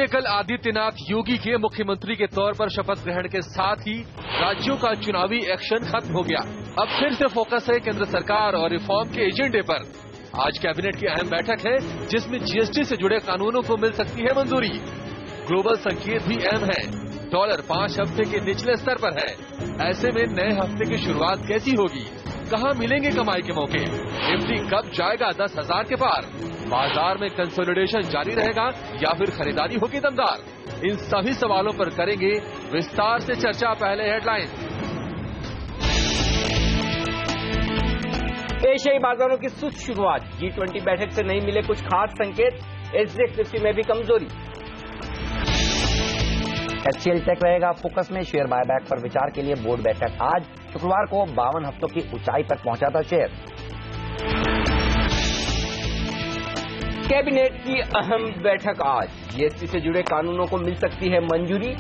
बीते कल आदित्यनाथ योगी के मुख्यमंत्री के तौर पर शपथ ग्रहण के साथ ही राज्यों का चुनावी एक्शन खत्म हो गया। अब फिर से फोकस है केंद्र सरकार और रिफॉर्म के एजेंडे पर। आज कैबिनेट की अहम बैठक है जिसमें जीएसटी से जुड़े कानूनों को मिल सकती है मंजूरी। ग्लोबल संकेत भी अहम है। डॉलर 5 हफ्ते के निचले स्तर पर है। ऐसे में नए हफ्ते की शुरुआत कैसी होगी? कहां मिलेंगे कमाई के मौके? निफ्टी कब जाएगा 10,000 के पार? बाजार में कंसोलिडेशन जारी रहेगा या फिर खरीदारी होगी दमदार? इन सभी सवालों पर करेंगे विस्तार से चर्चा। पहले हेडलाइन। एशियाई बाजारों की सुस्त शुरुआत। G20 बैठक से नहीं मिले कुछ खास संकेत। SGX निफ्टी में भी कमजोरी। HCL टेक रहेगा फोकस में। शेयर बायबैक पर विचार के लिए बोर्ड बैठक आज। शुक्रवार को 52 हफ्तों की ऊंचाई पर पहुंचा था शेयर। कैबिनेट की अहम बैठक आज। जीएसटी से जुड़े कानूनों को मिल सकती है मंजूरी।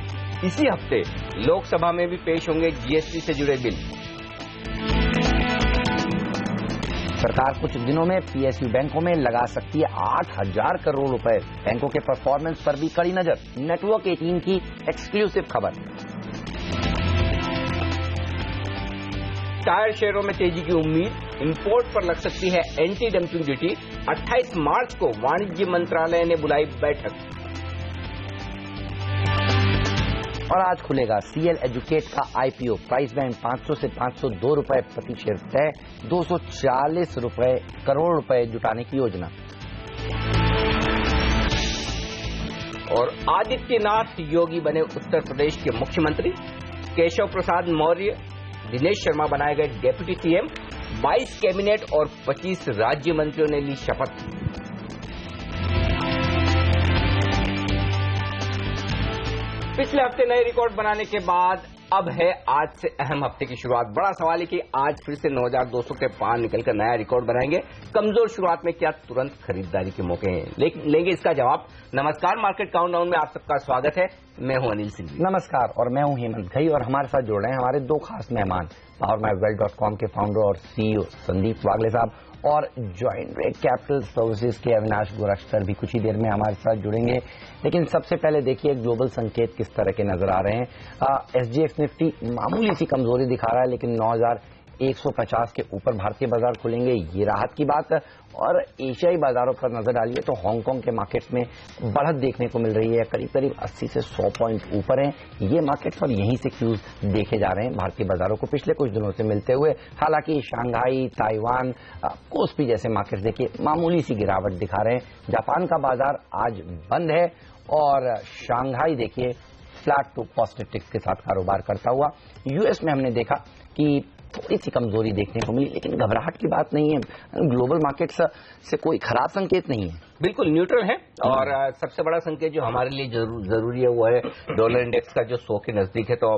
इसी हफ्ते लोकसभा में भी पेश होंगे जीएसटी से जुड़े बिल। सरकार कुछ दिनों में पीएसयू बैंकों में लगा सकती है 8,000 करोड़ रुपए। बैंकों के परफॉर्मेंस पर भी कड़ी नजर। नेटवर्क 18 की एक्सक्लूसिव खबर। टायर शेयरों में तेजी की उम्मीद। इंपोर्ट पर लग सकती है एंटी डंपिंग ड्यूटी। 28 मार्च को वाणिज्य मंत्रालय ने बुलाई बैठक। और आज खुलेगा सीएल एजुकेट का आईपीओ। प्राइस बैंड 500 से 502 रुपए प्रति शेयर तय। 240 करोड़ रुपए जुटाने की योजना। और आदित्यनाथ योगी बने उत्तर प्रदेश के मुख्यमंत्री। केशव प्रसाद मौर्य, दिनेश शर्मा बनाए गए डेप्यूटी सीएम। 22 कैबिनेट और 25 राज्य मंत्रियों ने ली शपथ। पिछले हफ्ते नए रिकॉर्ड बनाने के बाद अब है आज से अहम हफ्ते की शुरुआत। बड़ा सवाल है कि आज फिर से 9,200 के पार निकलकर नया रिकॉर्ड बनाएंगे। कमजोर शुरुआत में क्या तुरंत खरीदारी के मौके हैं? लेंगे इसका जवाब। नमस्कार, मार्केट काउंटडाउन में आप सबका स्वागत है। मैं हूं अनिल सिंह। नमस्कार, और मैं हूं हेमंत घई। और हमारे साथ जुड़ रहे हैं हमारे दो खास मेहमान, PowerMyWealth.com के फाउंडर और सीईओ संदीप वागले साहब और जॉइंट रे कैपिटल सर्विसेज के अविनाश गोरखतर भी कुछ ही देर में हमारे साथ जुड़ेंगे। लेकिन सबसे पहले देखिए ग्लोबल संकेत किस तरह के नजर आ रहे हैं। SGX निफ्टी मामूली सी कमजोरी दिखा रहा है, लेकिन 9,150 के ऊपर भारतीय बाजार खुलेंगे, ये राहत की बात। और एशियाई बाजारों पर नजर डालिए तो हांगकांग के मार्केट्स में बढ़त देखने को मिल रही है। करीब करीब 80 से 100 पॉइंट ऊपर हैं ये मार्केट्स, और यहीं से क्यूज देखे जा रहे हैं भारतीय बाजारों को पिछले कुछ दिनों से मिलते हुए। हालांकि शंघाई, ताइवान, कोस्पी जैसे मार्केट्स देखिए मामूली सी गिरावट दिखा रहे हैं। जापान का बाजार आज बंद है और शंघाई देखिए फ्लैट टू पॉजिटिव टिक्स के साथ कारोबार करता हुआ। यूएस में हमने देखा कि थोड़ी सी कमजोरी देखने को मिली, लेकिन घबराहट की बात नहीं है। ग्लोबल मार्केट्स से कोई खराब संकेत नहीं है, बिल्कुल न्यूट्रल है। और सबसे बड़ा संकेत जो हमारे लिए जरूरी है वो है डॉलर इंडेक्स का जो 100 के नजदीक है। तो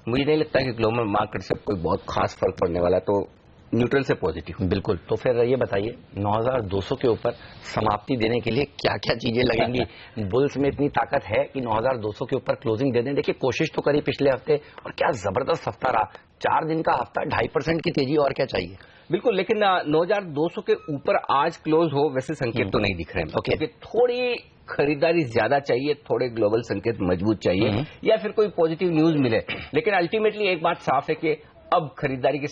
मुझे नहीं लगता कि ग्लोबल मार्केट से कोई बहुत खास फर्क पड़ने वाला है। तो न्यूट्रल से पॉजिटिव। बिल्कुल। तो फिर ये बताइए 9,200 के ऊपर समाप्ति देने के लिए क्या क्या चीजें लगेंगी? बुल्स में इतनी ताकत है कि 9,200 के ऊपर क्लोजिंग दे दें। देखिए कोशिश तो करी पिछले हफ्ते, और क्या जबरदस्त हफ्ता रहा। 4 दिन का हफ्ता, 2.5% की तेजी, और क्या चाहिए? बिल्कुल, लेकिन 9,200 के ऊपर आज क्लोज हो वैसे संकेत तो नहीं दिख रहे हैं। ओके, थोड़ी खरीदारी ज्यादा चाहिए, थोड़े ग्लोबल संकेत मजबूत चाहिए, या फिर कोई पॉजिटिव न्यूज मिले। लेकिन अल्टीमेटली एक बात साफ है कि अब खरीदारी की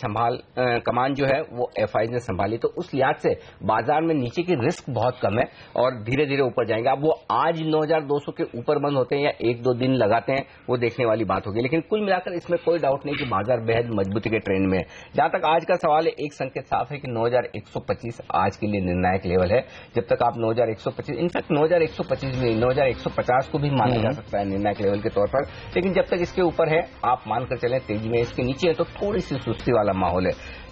कमान जो है वो एफआई ने संभाली। तो उस लिहाज से बाजार में नीचे की रिस्क बहुत कम है और धीरे धीरे ऊपर जाएंगे। अब वो आज 9,200 के ऊपर बंद होते हैं या 1-2 दिन लगाते हैं, वो देखने वाली बात होगी। लेकिन कुल मिलाकर इसमें कोई डाउट नहीं कि बाजार बेहद मजबूती के ट्रेंड में है। जहां तक आज का सवाल है, एक संकेत साफ है कि 9,125 आज के लिए निर्णायक लेवल है। जब तक आप 9,125, इनफैक्ट 9,125 भी, 9,150 को भी माना जा सकता है निर्णायक लेवल के तौर पर। लेकिन जब तक इसके ऊपर है आप मानकर चलें तेजी में, इसके नीचे है तो थोड़ी सी सुस्ती वाला माहौल है।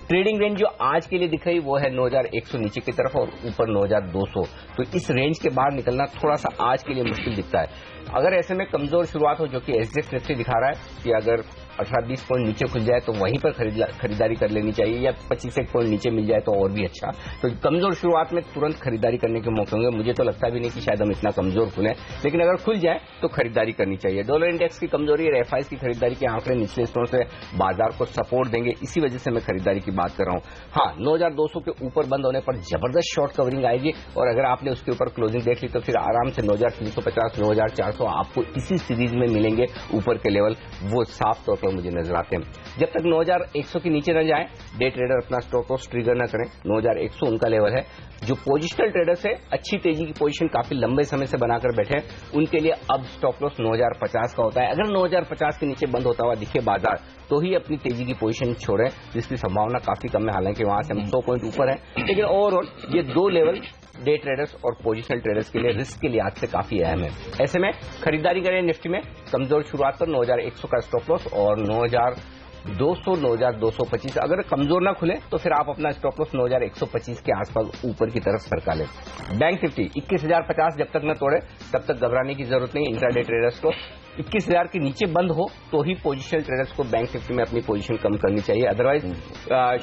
ट्रेडिंग रेंज जो आज के लिए दिख रही वो है 9,100 नीचे की तरफ और ऊपर 9,200। तो इस रेंज के बाहर निकलना थोड़ा सा आज के लिए मुश्किल दिखता है। अगर ऐसे में कमजोर शुरुआत हो, जो कि SGX निफ्टी दिखा रहा है कि अगर 18-20 पॉइंट नीचे खुल जाए तो वहीं पर खरीदारी कर लेनी चाहिए, या 25 पॉइंट नीचे मिल जाए तो और भी अच्छा। तो कमजोर शुरुआत में तुरंत खरीदारी करने के मौके होंगे। मुझे तो लगता भी नहीं कि शायद हम इतना कमजोर खुले, लेकिन अगर खुल जाए तो खरीदारी करनी चाहिए। डॉलर इंडेक्स की कमजोरी और एफआईज की खरीदारी के आंकड़े निचले स्तरों से बाजार को सपोर्ट देंगे, इसी वजह से मैं खरीदारी की बात कर रहा हूं। हाँ, 9200 के ऊपर बंद होने पर जबरदस्त शॉर्ट कवरिंग आएगी, और अगर आपने उसके ऊपर क्लोजिंग देख ली तो फिर आराम से 9350, 9400 आपको इसी सीरीज में मिलेंगे ऊपर के लेवल, वो साफ तौर पर मुझे नजर आते हैं। जब तक 9100 के नीचे न जाए, डे ट्रेडर अपना स्टॉप लॉस ट्रिगर न करें। 9100 उनका लेवल है। जो पोजिशनल ट्रेडर्स है, अच्छी तेजी की पोजीशन काफी लंबे समय से बनाकर बैठे हैं, उनके लिए अब स्टॉप लॉस 9050 का होता है। अगर 9050 के नीचे बंद होता हुआ दिखे बाजार, तो ही अपनी तेजी की पोजीशन छोड़ें, जिसकी संभावना काफी कम है। हालांकि वहां से हम 100 पॉइंट ऊपर है, लेकिन ओवरऑल ये दो लेवल डे ट्रेडर्स और पोजिशनल ट्रेडर्स के लिए रिस्क के लिहाज से काफी अहम है। ऐसे में खरीदारी करें निफ्टी में कमजोर शुरुआत पर 9100 का स्टॉप लॉस और 9200, 9225। अगर कमजोर ना खुले तो फिर आप अपना स्टॉप लॉस 9125 के आसपास ऊपर की तरफ सरका लें। बैंक निफ्टी 21050 जब तक न तोड़े तब तक घबराने की जरूरत नहीं। इंट्राडे ट्रेडर्स को 21000 के नीचे बंद हो तो ही पोजिशनल ट्रेडर्स को बैंक निफ्टी में अपनी पोजीशन कम करनी चाहिए। अदरवाइज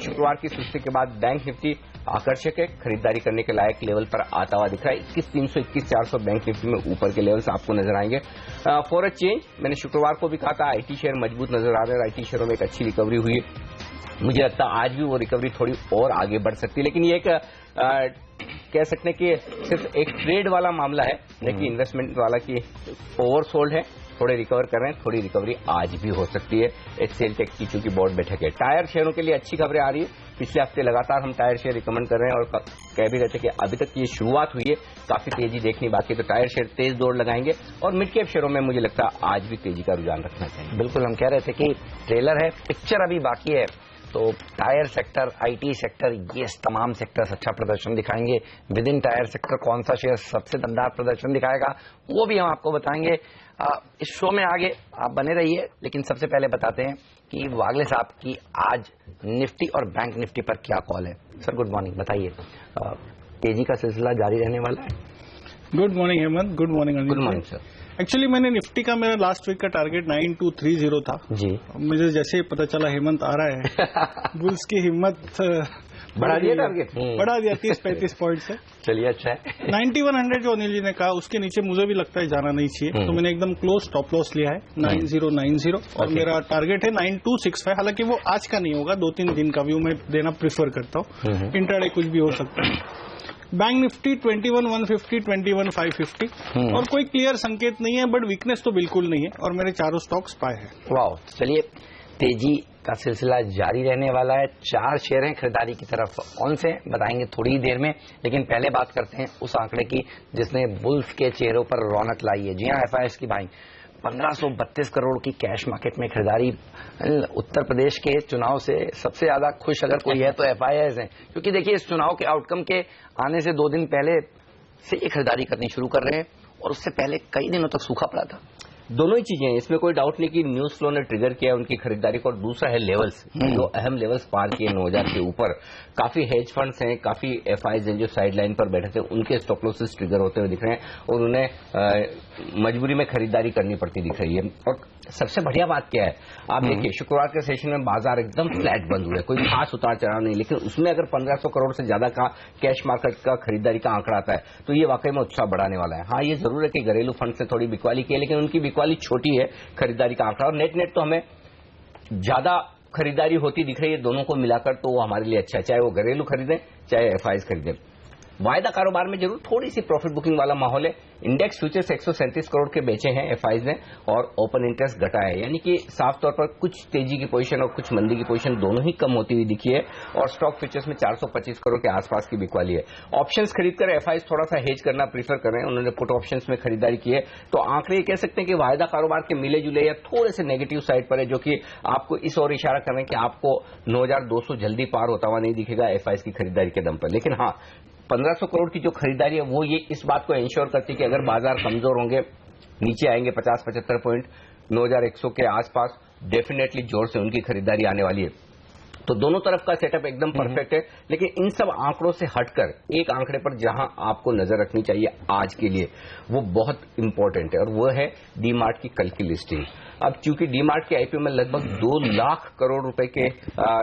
शुक्रवार की सुस्ती के बाद बैंक निफ्टी आकर्षक है, खरीदारी करने के लायक लेवल पर आता हुआ दिख रहा है। 21300, 21400 बैंक निफ्टी में ऊपर के लेवल्स आपको नजर आएंगे। फॉर अ चेंज, मैंने शुक्रवार को भी कहा था आईटी शेयर मजबूत नजर आ रहे हैं, आईटी शेयरों में एक अच्छी रिकवरी हुई है। मुझे लगता है आज भी वो रिकवरी थोड़ी और आगे बढ़ सकती है, लेकिन ये एक कह सकते हैं कि सिर्फ एक ट्रेड वाला मामला है, लेकिन इन्वेस्टमेंट वाला की ओवरसोल्ड है, थोड़े रिकवर कर रहे हैं, थोड़ी रिकवरी आज भी हो सकती है। एचसीएल टेक की चूंकि बोर्ड बैठक है। टायर शेयरों के लिए अच्छी खबरें आ रही है। पिछले हफ्ते लगातार हम टायर शेयर रिकमेंड कर रहे हैं और कह भी रहते कि अभी तक ये शुरुआत हुई है, काफी तेजी देखनी बाकी है, तो टायर शेयर तेज दौड़ लगाएंगे। और मिड कैप शेयरों में मुझे लगता है आज भी तेजी का रुझान रखना चाहिए। बिल्कुल, हम कह रहे थे कि ट्रेलर है, पिक्चर अभी बाकी है, तो टायर सेक्टर, आईटी सेक्टर, ये तमाम सेक्टर्स अच्छा प्रदर्शन दिखाएंगे। विद इन टायर सेक्टर कौन सा शेयर सबसे दमदार प्रदर्शन दिखाएगा वो भी हम आपको बताएंगे। इस शो में आगे आप बने रहिए, लेकिन सबसे पहले बताते हैं कि वागले साहब की आज निफ्टी और बैंक निफ्टी पर क्या कॉल है। सर गुड मॉर्निंग, बताइए, तेजी का सिलसिला जारी रहने वाला है? Good morning Hemant, good morning. Good morning sir. Actually मैंने निफ्टी का मेरा लास्ट वीक का टारगेट 9230 था जी। मुझे जैसे पता चला हेमंत आ रहा है बुल्स की हिम्मत बढ़ा दिया टारगेट, बढ़ा दिया 30-35 पॉइंट से। चलिए, अच्छा है। 9100 जो अनिल जी ने कहा उसके नीचे मुझे भी लगता है जाना नहीं चाहिए, तो मैंने एकदम क्लोज स्टॉप लॉस लिया है 9090 और मेरा टारगेट है 9265। हालांकि वो आज का नहीं होगा, 2-3 दिन का व्यू में देना प्रीफर करता हूँ। इंट्राडे कुछ भी हो सकता है। बैंक निफ्टी 21,150, 21,550 और कोई क्लियर संकेत नहीं है, बट वीकनेस तो बिल्कुल नहीं है और मेरे चारों स्टॉक्स पाए हैं। वाह, चलिए, तेजी का सिलसिला जारी रहने वाला है। 4 शेयर हैं खरीदारी की तरफ, कौन से बताएंगे थोड़ी ही देर में, लेकिन पहले बात करते हैं उस आंकड़े की जिसने बुल्स के चेहरों पर रौनक लाई है। जी हाँ, एफआईएस की भाई 1532 करोड़ की कैश मार्केट में खरीदारी। उत्तर प्रदेश के चुनाव से सबसे ज्यादा खुश अगर कोई है तो एफआईएस है, क्योंकि देखिए इस चुनाव के आउटकम के आने से 2 दिन पहले से ये खरीदारी करनी शुरू कर रहे हैं और उससे पहले कई दिनों तक सूखा पड़ा था। दोनों ही चीजें हैं, इसमें कोई डाउट नहीं कि न्यूज फ्लो ने ट्रिगर किया उनकी खरीदारी को। और दूसरा है लेवल्स, जो अहम लेवल्स पार किए 9000 के ऊपर। काफी हेज फंड्स हैं, काफी एफआईज हैं जो साइड लाइन पर बैठे थे, उनके स्टॉप लॉसेस ट्रिगर होते हुए दिख रहे हैं और उन्हें मजबूरी में खरीदारी करनी पड़ती दिख रही है। और सबसे बढ़िया बात क्या है, आप देखिए शुक्रवार के सेशन में बाजार एकदम फ्लैट बंद हुए, कोई खास उतार चढ़ाव नहीं, लेकिन उसमें अगर 1500 करोड़ से ज्यादा का कैश मार्केट का खरीदारी का आंकड़ा आता है तो ये वाकई में उत्साह बढ़ाने वाला है। हाँ, ये जरूर है कि घरेलू फंड से थोड़ी बिकवाली की है, लेकिन उनकी बिकवाली छोटी है खरीदारी का आंकड़ा, और नेट तो हमें ज्यादा खरीदारी होती दिख रही है दोनों को मिलाकर, तो वो हमारे लिए अच्छा है, चाहे वो घरेलू खरीदें चाहे एफआईज खरीदें। वायदा कारोबार में जरूर थोड़ी सी प्रॉफिट बुकिंग वाला माहौल है। इंडेक्स फ्यूचर्स 137 करोड़ के बेचे हैं एफआईज ने और ओपन इंटरेस्ट घटा है, यानी कि साफ तौर पर कुछ तेजी की पोजीशन और कुछ मंदी की पोजीशन दोनों ही कम होती हुई दिखी है। और स्टॉक फ्यूचर्स में 425 करोड़ के आसपास की बिकवाली है। ऑप्शंस खरीदकर एफआईज थोड़ा सा हेज करना प्रीफर कर रहे हैं, उन्होंने पुट ऑप्शंस में खरीदारी की है। तो आंकड़े कह सकते हैं कि वायदा कारोबार के मिले जुले या थोड़े से नेगेटिव साइड पर है, जो कि आपको इस ओर इशारा कर रहे हैं कि आपको 9200 जल्दी पार होता हुआ नहीं दिखेगा एफआईज की खरीदारी के दम पर। लेकिन हाँ, 1500 करोड़ की जो खरीदारी है वो ये इस बात को इंश्योर करती है कि अगर बाजार कमजोर होंगे, नीचे आएंगे 50-75 पॉइंट 9100 के आसपास, डेफिनेटली जोर से उनकी खरीदारी आने वाली है। तो दोनों तरफ का सेटअप एकदम परफेक्ट है। लेकिन इन सब आंकड़ों से हटकर एक आंकड़े पर जहां आपको नजर रखनी चाहिए आज के लिए, वो बहुत इंपॉर्टेंट है और वो है डीमार्ट की कल की लिस्टिंग। अब चूंकि डीमार्ट के आईपीओ में लगभग 2 लाख करोड़ रुपए के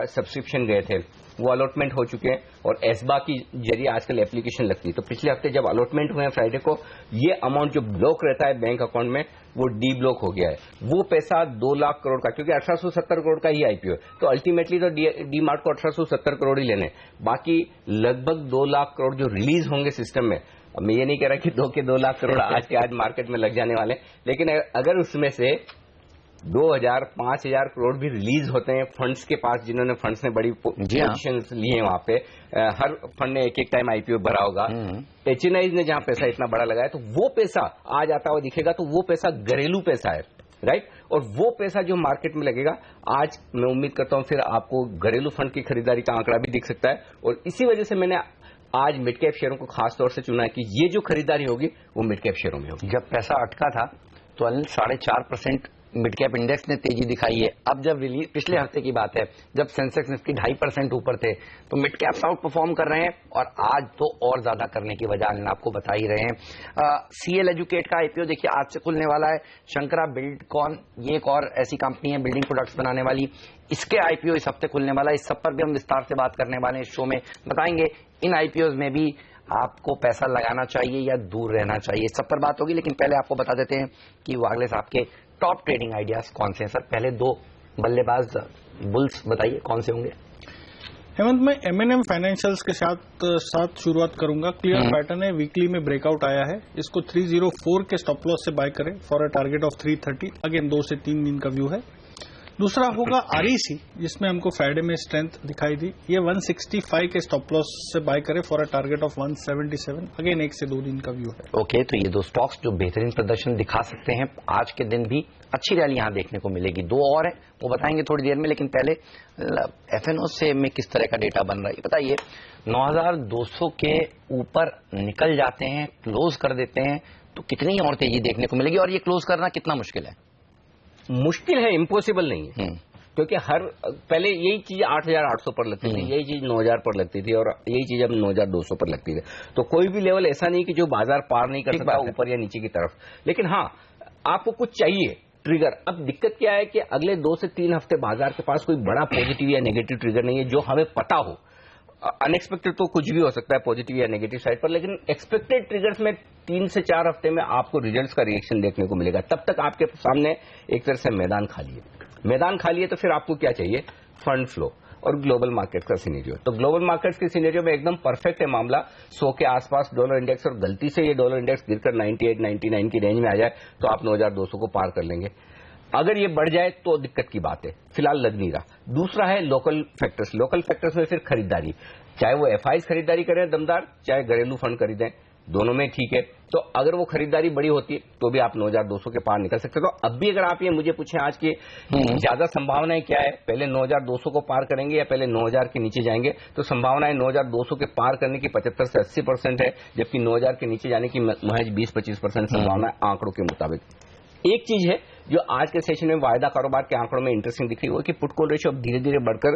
सब्सक्रिप्शन गए थे, वो अलॉटमेंट हो चुके हैं और एसबा की जरिए आजकल एप्लीकेशन लगती है। तो पिछले हफ्ते जब अलॉटमेंट हुए हैं फ्राइडे को, ये अमाउंट जो ब्लॉक रहता है बैंक अकाउंट में वो डी ब्लॉक हो गया है। वो पैसा 2 लाख करोड़ का, क्योंकि 1870 करोड़ का ही आईपीओ है, तो अल्टीमेटली तो डी मार्ट को 1870 करोड़ ही लेने, बाकी लगभग 2 लाख करोड़ जो रिलीज होंगे सिस्टम में। अब मैं ये नहीं कह रहा कि 2 लाख करोड़ आज के आज मार्केट में लग जाने वाले, लेकिन अगर उसमें से 2000 5000 करोड़ भी रिलीज होते हैं फंड्स के पास, जिन्होंने फंड्स ने बड़ी पोजीशन लिए हैं वहां पे, हर फंड ने एक टाइम आईपीओ भरा होगा, एचएनआई ने जहां पैसा इतना बड़ा लगाया, तो वो पैसा आज आता हुआ दिखेगा, तो वो पैसा घरेलू पैसा है, राइट। और वो पैसा जो मार्केट में लगेगा, आज मैं उम्मीद करता हूं फिर आपको घरेलू फंड की खरीदारी का आंकड़ा भी दिख सकता है। और इसी वजह से मैंने आज मिड कैप शेयरों को खास तौर से चुना है कि ये जो खरीदारी होगी वो मिड कैप शेयरों में होगी। जब पैसा अटका था तो 4.5% मिड कैप इंडेक्स ने तेजी दिखाई है। अब जब रिलीज, पिछले हफ्ते की बात है, जब सेंसेक्स निफ्टी 2.5% ऊपर थे, तो मिड कैप्स आउट परफॉर्म कर रहे हैं और आज तो और ज्यादा करने की वजह आपको बता ही रहे हैं। सीएल एजुकेट का आईपीओ देखिए आज से खुलने वाला है। शंकरा बिल्डकॉन, ये एक और ऐसी कंपनी है बिल्डिंग प्रोडक्ट्स बनाने वाली, इसके आईपीओ इस हफ्ते खुलने वाला है। इस सब पर भी हम विस्तार से बात करने वाले हैं इस शो में, बताएंगे इन आईपीओ में भी आपको पैसा लगाना चाहिए या दूर रहना चाहिए, इस सब पर बात होगी। लेकिन पहले आपको बता देते हैं कि वागले साहब के टॉप ट्रेडिंग आइडियाज कौन से हैं। सर पहले 2 बल्लेबाज बुल्स बताइए कौन से होंगे। हेमंत, मैं M&M फाइनेंशियल्स के साथ शुरुआत करूंगा। क्लियर पैटर्न है, वीकली में ब्रेकआउट आया है, इसको 304 के स्टॉप लॉस से बाय करें for a target of 330। Again 2 से 3 दिन का व्यू है। दूसरा होगा REC, जिसमें हमको फ्राइडे में स्ट्रेंथ दिखाई दी, ये 165 के स्टॉप लॉस से बाय करें for a target of 177। Again 1 से 2 दिन का व्यू है। ओके, तो ये 2 स्टॉक्स जो बेहतरीन प्रदर्शन दिखा सकते हैं, आज के दिन भी अच्छी रैली यहां देखने को मिलेगी। 2 और है, वो बताएंगे थोड़ी देर में, लेकिन पहले FNO से में किस तरह का डेटा बन रहा है बताइए। 9200 के ऊपर निकल जाते हैं, क्लोज कर देते हैं, तो कितनी और तेजी देखने को मिलेगी और ये क्लोज करना कितना मुश्किल है? मुश्किल है, इम्पॉसिबल नहीं है, क्योंकि पहले यही चीज 8800 पर लगती थी, यही चीज 9000 पर लगती थी और यही चीज अब 9200 पर लगती है। तो कोई भी लेवल ऐसा नहीं कि जो बाजार पार नहीं कर सकता ऊपर या नीचे की तरफ। लेकिन हाँ, आपको कुछ चाहिए ट्रिगर। अब दिक्कत क्या है कि अगले 2 से 3 हफ्ते बाजार के पास कोई बड़ा पॉजिटिव या नेगेटिव ट्रिगर नहीं है जो हमें पता हो। अनएक्सपेक्टेड तो कुछ भी हो सकता है पॉजिटिव या नेगेटिव साइड पर, लेकिन एक्सपेक्टेड ट्रिगर्स में 3 से 4 हफ्ते में आपको रिजल्ट्स का रिएक्शन देखने को मिलेगा। तब तक आपके सामने एक तरह से मैदान खाली है। मैदान खाली है तो फिर आपको क्या चाहिए? फंड फ्लो और ग्लोबल मार्केट का सिनेरियो। तो ग्लोबल मार्केट्स के सिनेरियो में एकदम परफेक्ट है मामला। 100 के आसपास डॉलर इंडेक्स, और गलती से ये डॉलर इंडेक्स गिरकर 98 99 की रेंज में आ जाए तो आप 9200 को पार कर लेंगे। अगर ये बढ़ जाए तो दिक्कत की बात है, फिलहाल लग नहीं रहा। दूसरा है लोकल फैक्टर्स। लोकल फैक्टर्स में फिर खरीदारी, चाहे वो एफआईज खरीदारी करें दमदार, चाहे घरेलू फंड खरीदें, दोनों में ठीक है। तो अगर वो खरीदारी बड़ी होती है तो भी आप 9200 के पार निकल सकते हो। तो अब भी अगर आप ये मुझे पूछें आज की ज्यादा संभावनाएं क्या है, पहले 9200 को पार करेंगे या पहले 9000 के नीचे जाएंगे, तो संभावनाएं 9200 के पार करने की 75 से 80% है, जबकि 9000 के नीचे जाने की महज 20-25% संभावना है आंकड़ों के मुताबिक। एक चीज है जो आज के सेशन में वायदा कारोबार के आंकड़ों में इंटरेस्टिंग दिख रही है कि पुट कॉल रेशियो अब धीरे धीरे बढ़कर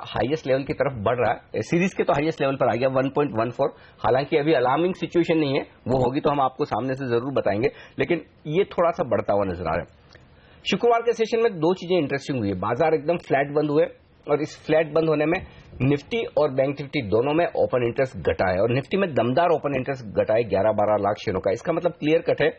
हाईएस्ट लेवल की तरफ बढ़ रहा है। सीरीज के तो हाईएस्ट लेवल पर आ गया 1.14। हालांकि अभी अलार्मिंग सिचुएशन नहीं है, वो होगी तो हम आपको सामने से जरूर बताएंगे, लेकिन ये थोड़ा सा बढ़ता हुआ नजर आ रहा है। शुक्रवार के सेशन में 2 चीजें इंटरेस्टिंग हुई है। बाजार एकदम फ्लैट बंद हुए और इस फ्लैट बंद होने में निफ्टी और बैंक निफ्टी दोनों में ओपन इंटरेस्ट घटा है और निफ्टी में दमदार ओपन इंटरेस्ट घटा है 11-12 लाख शेयरों का। इसका मतलब क्लियर कट है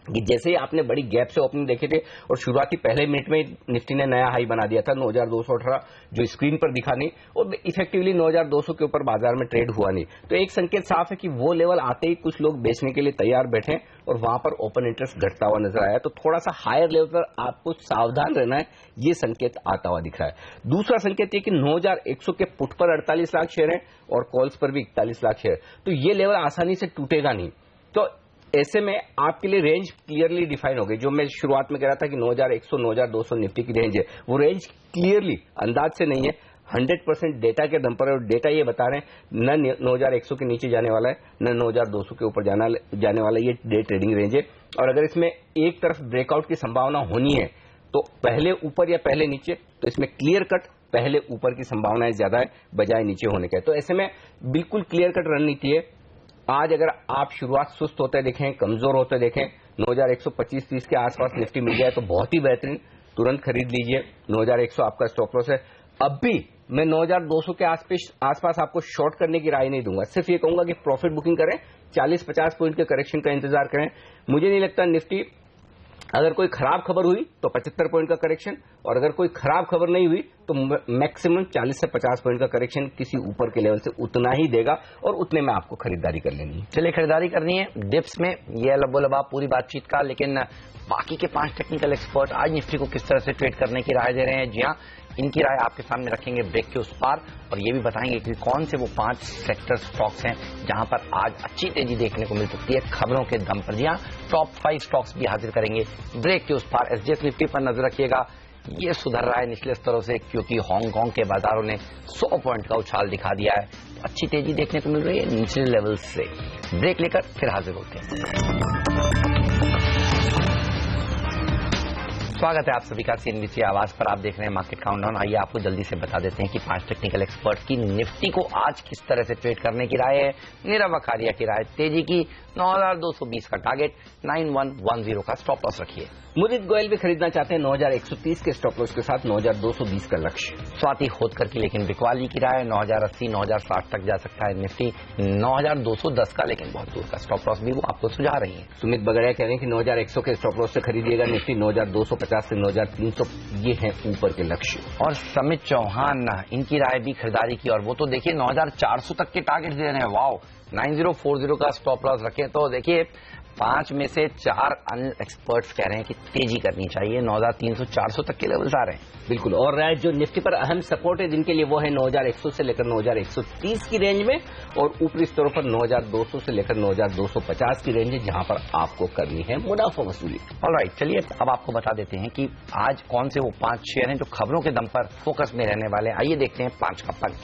कि जैसे ही आपने बड़ी गैप से ओपनिंग देखे थे और शुरुआती पहले मिनट में निफ्टी ने नया हाई बना दिया था 9218, जो स्क्रीन पर दिखा नहीं, और इफेक्टिवली 9200 के ऊपर बाजार में ट्रेड हुआ नहीं। तो एक संकेत साफ है कि वो लेवल आते ही कुछ लोग बेचने के लिए तैयार बैठे और वहां पर ओपन इंटरेस्ट घटता हुआ नजर आया। तो थोड़ा सा हायर लेवल पर आपको सावधान रहना है, ये संकेत आता हुआ दिख रहा है। दूसरा संकेत ये कि 9100 के पुट पर 48 लाख शेयर है और कॉल्स पर भी 41 लाख शेयर, तो ये लेवल आसानी से टूटेगा नहीं। तो ऐसे में आपके लिए रेंज क्लियरली डिफाइन हो गई। जो मैं शुरुआत में कह रहा था कि 9100 9200 निफ्टी की रेंज है, वो रेंज क्लियरली अंदाज से नहीं है, 100% डेटा के दम पर है। और डेटा ये बता रहे हैं न 9100 के नीचे जाने वाला है न 9200 के ऊपर जाने वाला है। ये डे ट्रेडिंग रेंज है और अगर इसमें एक तरफ ब्रेकआउट की संभावना होनी है तो पहले ऊपर या पहले नीचे, तो इसमें क्लियर कट पहले ऊपर की संभावनाएं ज्यादा है बजाय नीचे होने के। तो ऐसे में बिल्कुल क्लियर कट रणनीति है, आज अगर आप शुरुआत सुस्त होते देखें, कमजोर होते देखें, 9125-30 के आसपास निफ्टी मिल जाए तो बहुत ही बेहतरीन, तुरंत खरीद लीजिए। 9100 आपका स्टॉप लॉस है। अब भी मैं 9200 के आसपास आपको शॉर्ट करने की राय नहीं दूंगा, सिर्फ ये कहूंगा कि प्रॉफिट बुकिंग करें, 40-50 पॉइंट के करेक्शन का इंतजार करें। मुझे नहीं लगता निफ्टी, अगर कोई खराब खबर हुई तो 75 पॉइंट का करेक्शन, और अगर कोई खराब खबर नहीं हुई तो मैक्सिमम 40 से 50 पॉइंट का करेक्शन किसी ऊपर के लेवल से उतना ही देगा, और उतने में आपको खरीदारी कर लेनी है। चलिए, खरीदारी करनी है डिप्स में, ये लबोलबा पूरी बातचीत का। लेकिन बाकी के 5 टेक्निकल एक्सपर्ट आज निफ्टी को किस तरह से ट्रेड करने की राय दे रहे हैं, जी हाँ, इनकी राय आपके सामने रखेंगे ब्रेक के उस पार, और ये भी बताएंगे कि कौन से वो 5 सेक्टर स्टॉक्स हैं जहां पर आज अच्छी तेजी देखने को मिल सकती है खबरों के दम पर। जी हाँ, टॉप 5 स्टॉक्स भी हाजिर करेंगे ब्रेक के उस पार। एसजीएक्स निफ्टी पर नजर रखिएगा, ये सुधर रहा है निचले स्तरों से, क्योंकि हांगकांग के बाजारों ने 100 पॉइंट का उछाल दिखा दिया है। अच्छी तेजी देखने को मिल रही है निचले लेवल से। ब्रेक लेकर फिर हाजिर होते हैं। स्वागत है आप सभी का सीएनबीसी आवाज पर। आप देख रहे हैं मार्केट काउंटडाउन। आइए आपको जल्दी से बता देते हैं कि 5 टेक्निकल एक्सपर्ट की निफ्टी को आज किस तरह से ट्रेड करने की राय है। नीरव वखारिया की राय तेजी की, 9220 का टारगेट, 9110 का स्टॉप लॉस रखिए। मुदित गोयल भी खरीदना चाहते हैं 9130 के स्टॉप लॉस के साथ, 9220 का लक्ष्य। स्वाति होतकर की लेकिन बिकवाली की राय 9080 9060 तक जा सकता है निफ्टी, 9210 का लेकिन बहुत दूर का स्टॉप लॉस भी वो आपको सुझा रही है। सुमित बगड़िया कह रहे हैं कि 9100 के स्टॉप लॉस से खरीदिएगा निफ्टी, 9250 से 9300 ये है ऊपर के लक्ष्य। और समित चौहान, इनकी राय भी खरीदारी की, और वो तो देखिए 9400 तक के टारगेट दे रहे हैं। वाओ, 9040 का स्टॉप लॉस रखे। तो देखिए 5 में से 4 अन्य एक्सपर्ट्स कह रहे हैं कि तेजी करनी चाहिए, 9300-400 तक के लेवल्स आ रहे हैं। बिल्कुल, और जो निफ्टी पर अहम सपोर्ट है जिनके लिए, वो है 9100 से लेकर 9130 की रेंज में, और ऊपरी स्तरों पर 9200 से लेकर 9250 की रेंज है जहां पर आपको करनी है मुनाफा वसूली। ऑलराइट, चलिए अब आपको बता देते हैं कि आज कौन से वो 5 शेयर हैं जो खबरों के दम पर फोकस में रहने वाले हैं। आइए देखते हैं 5 का पंच।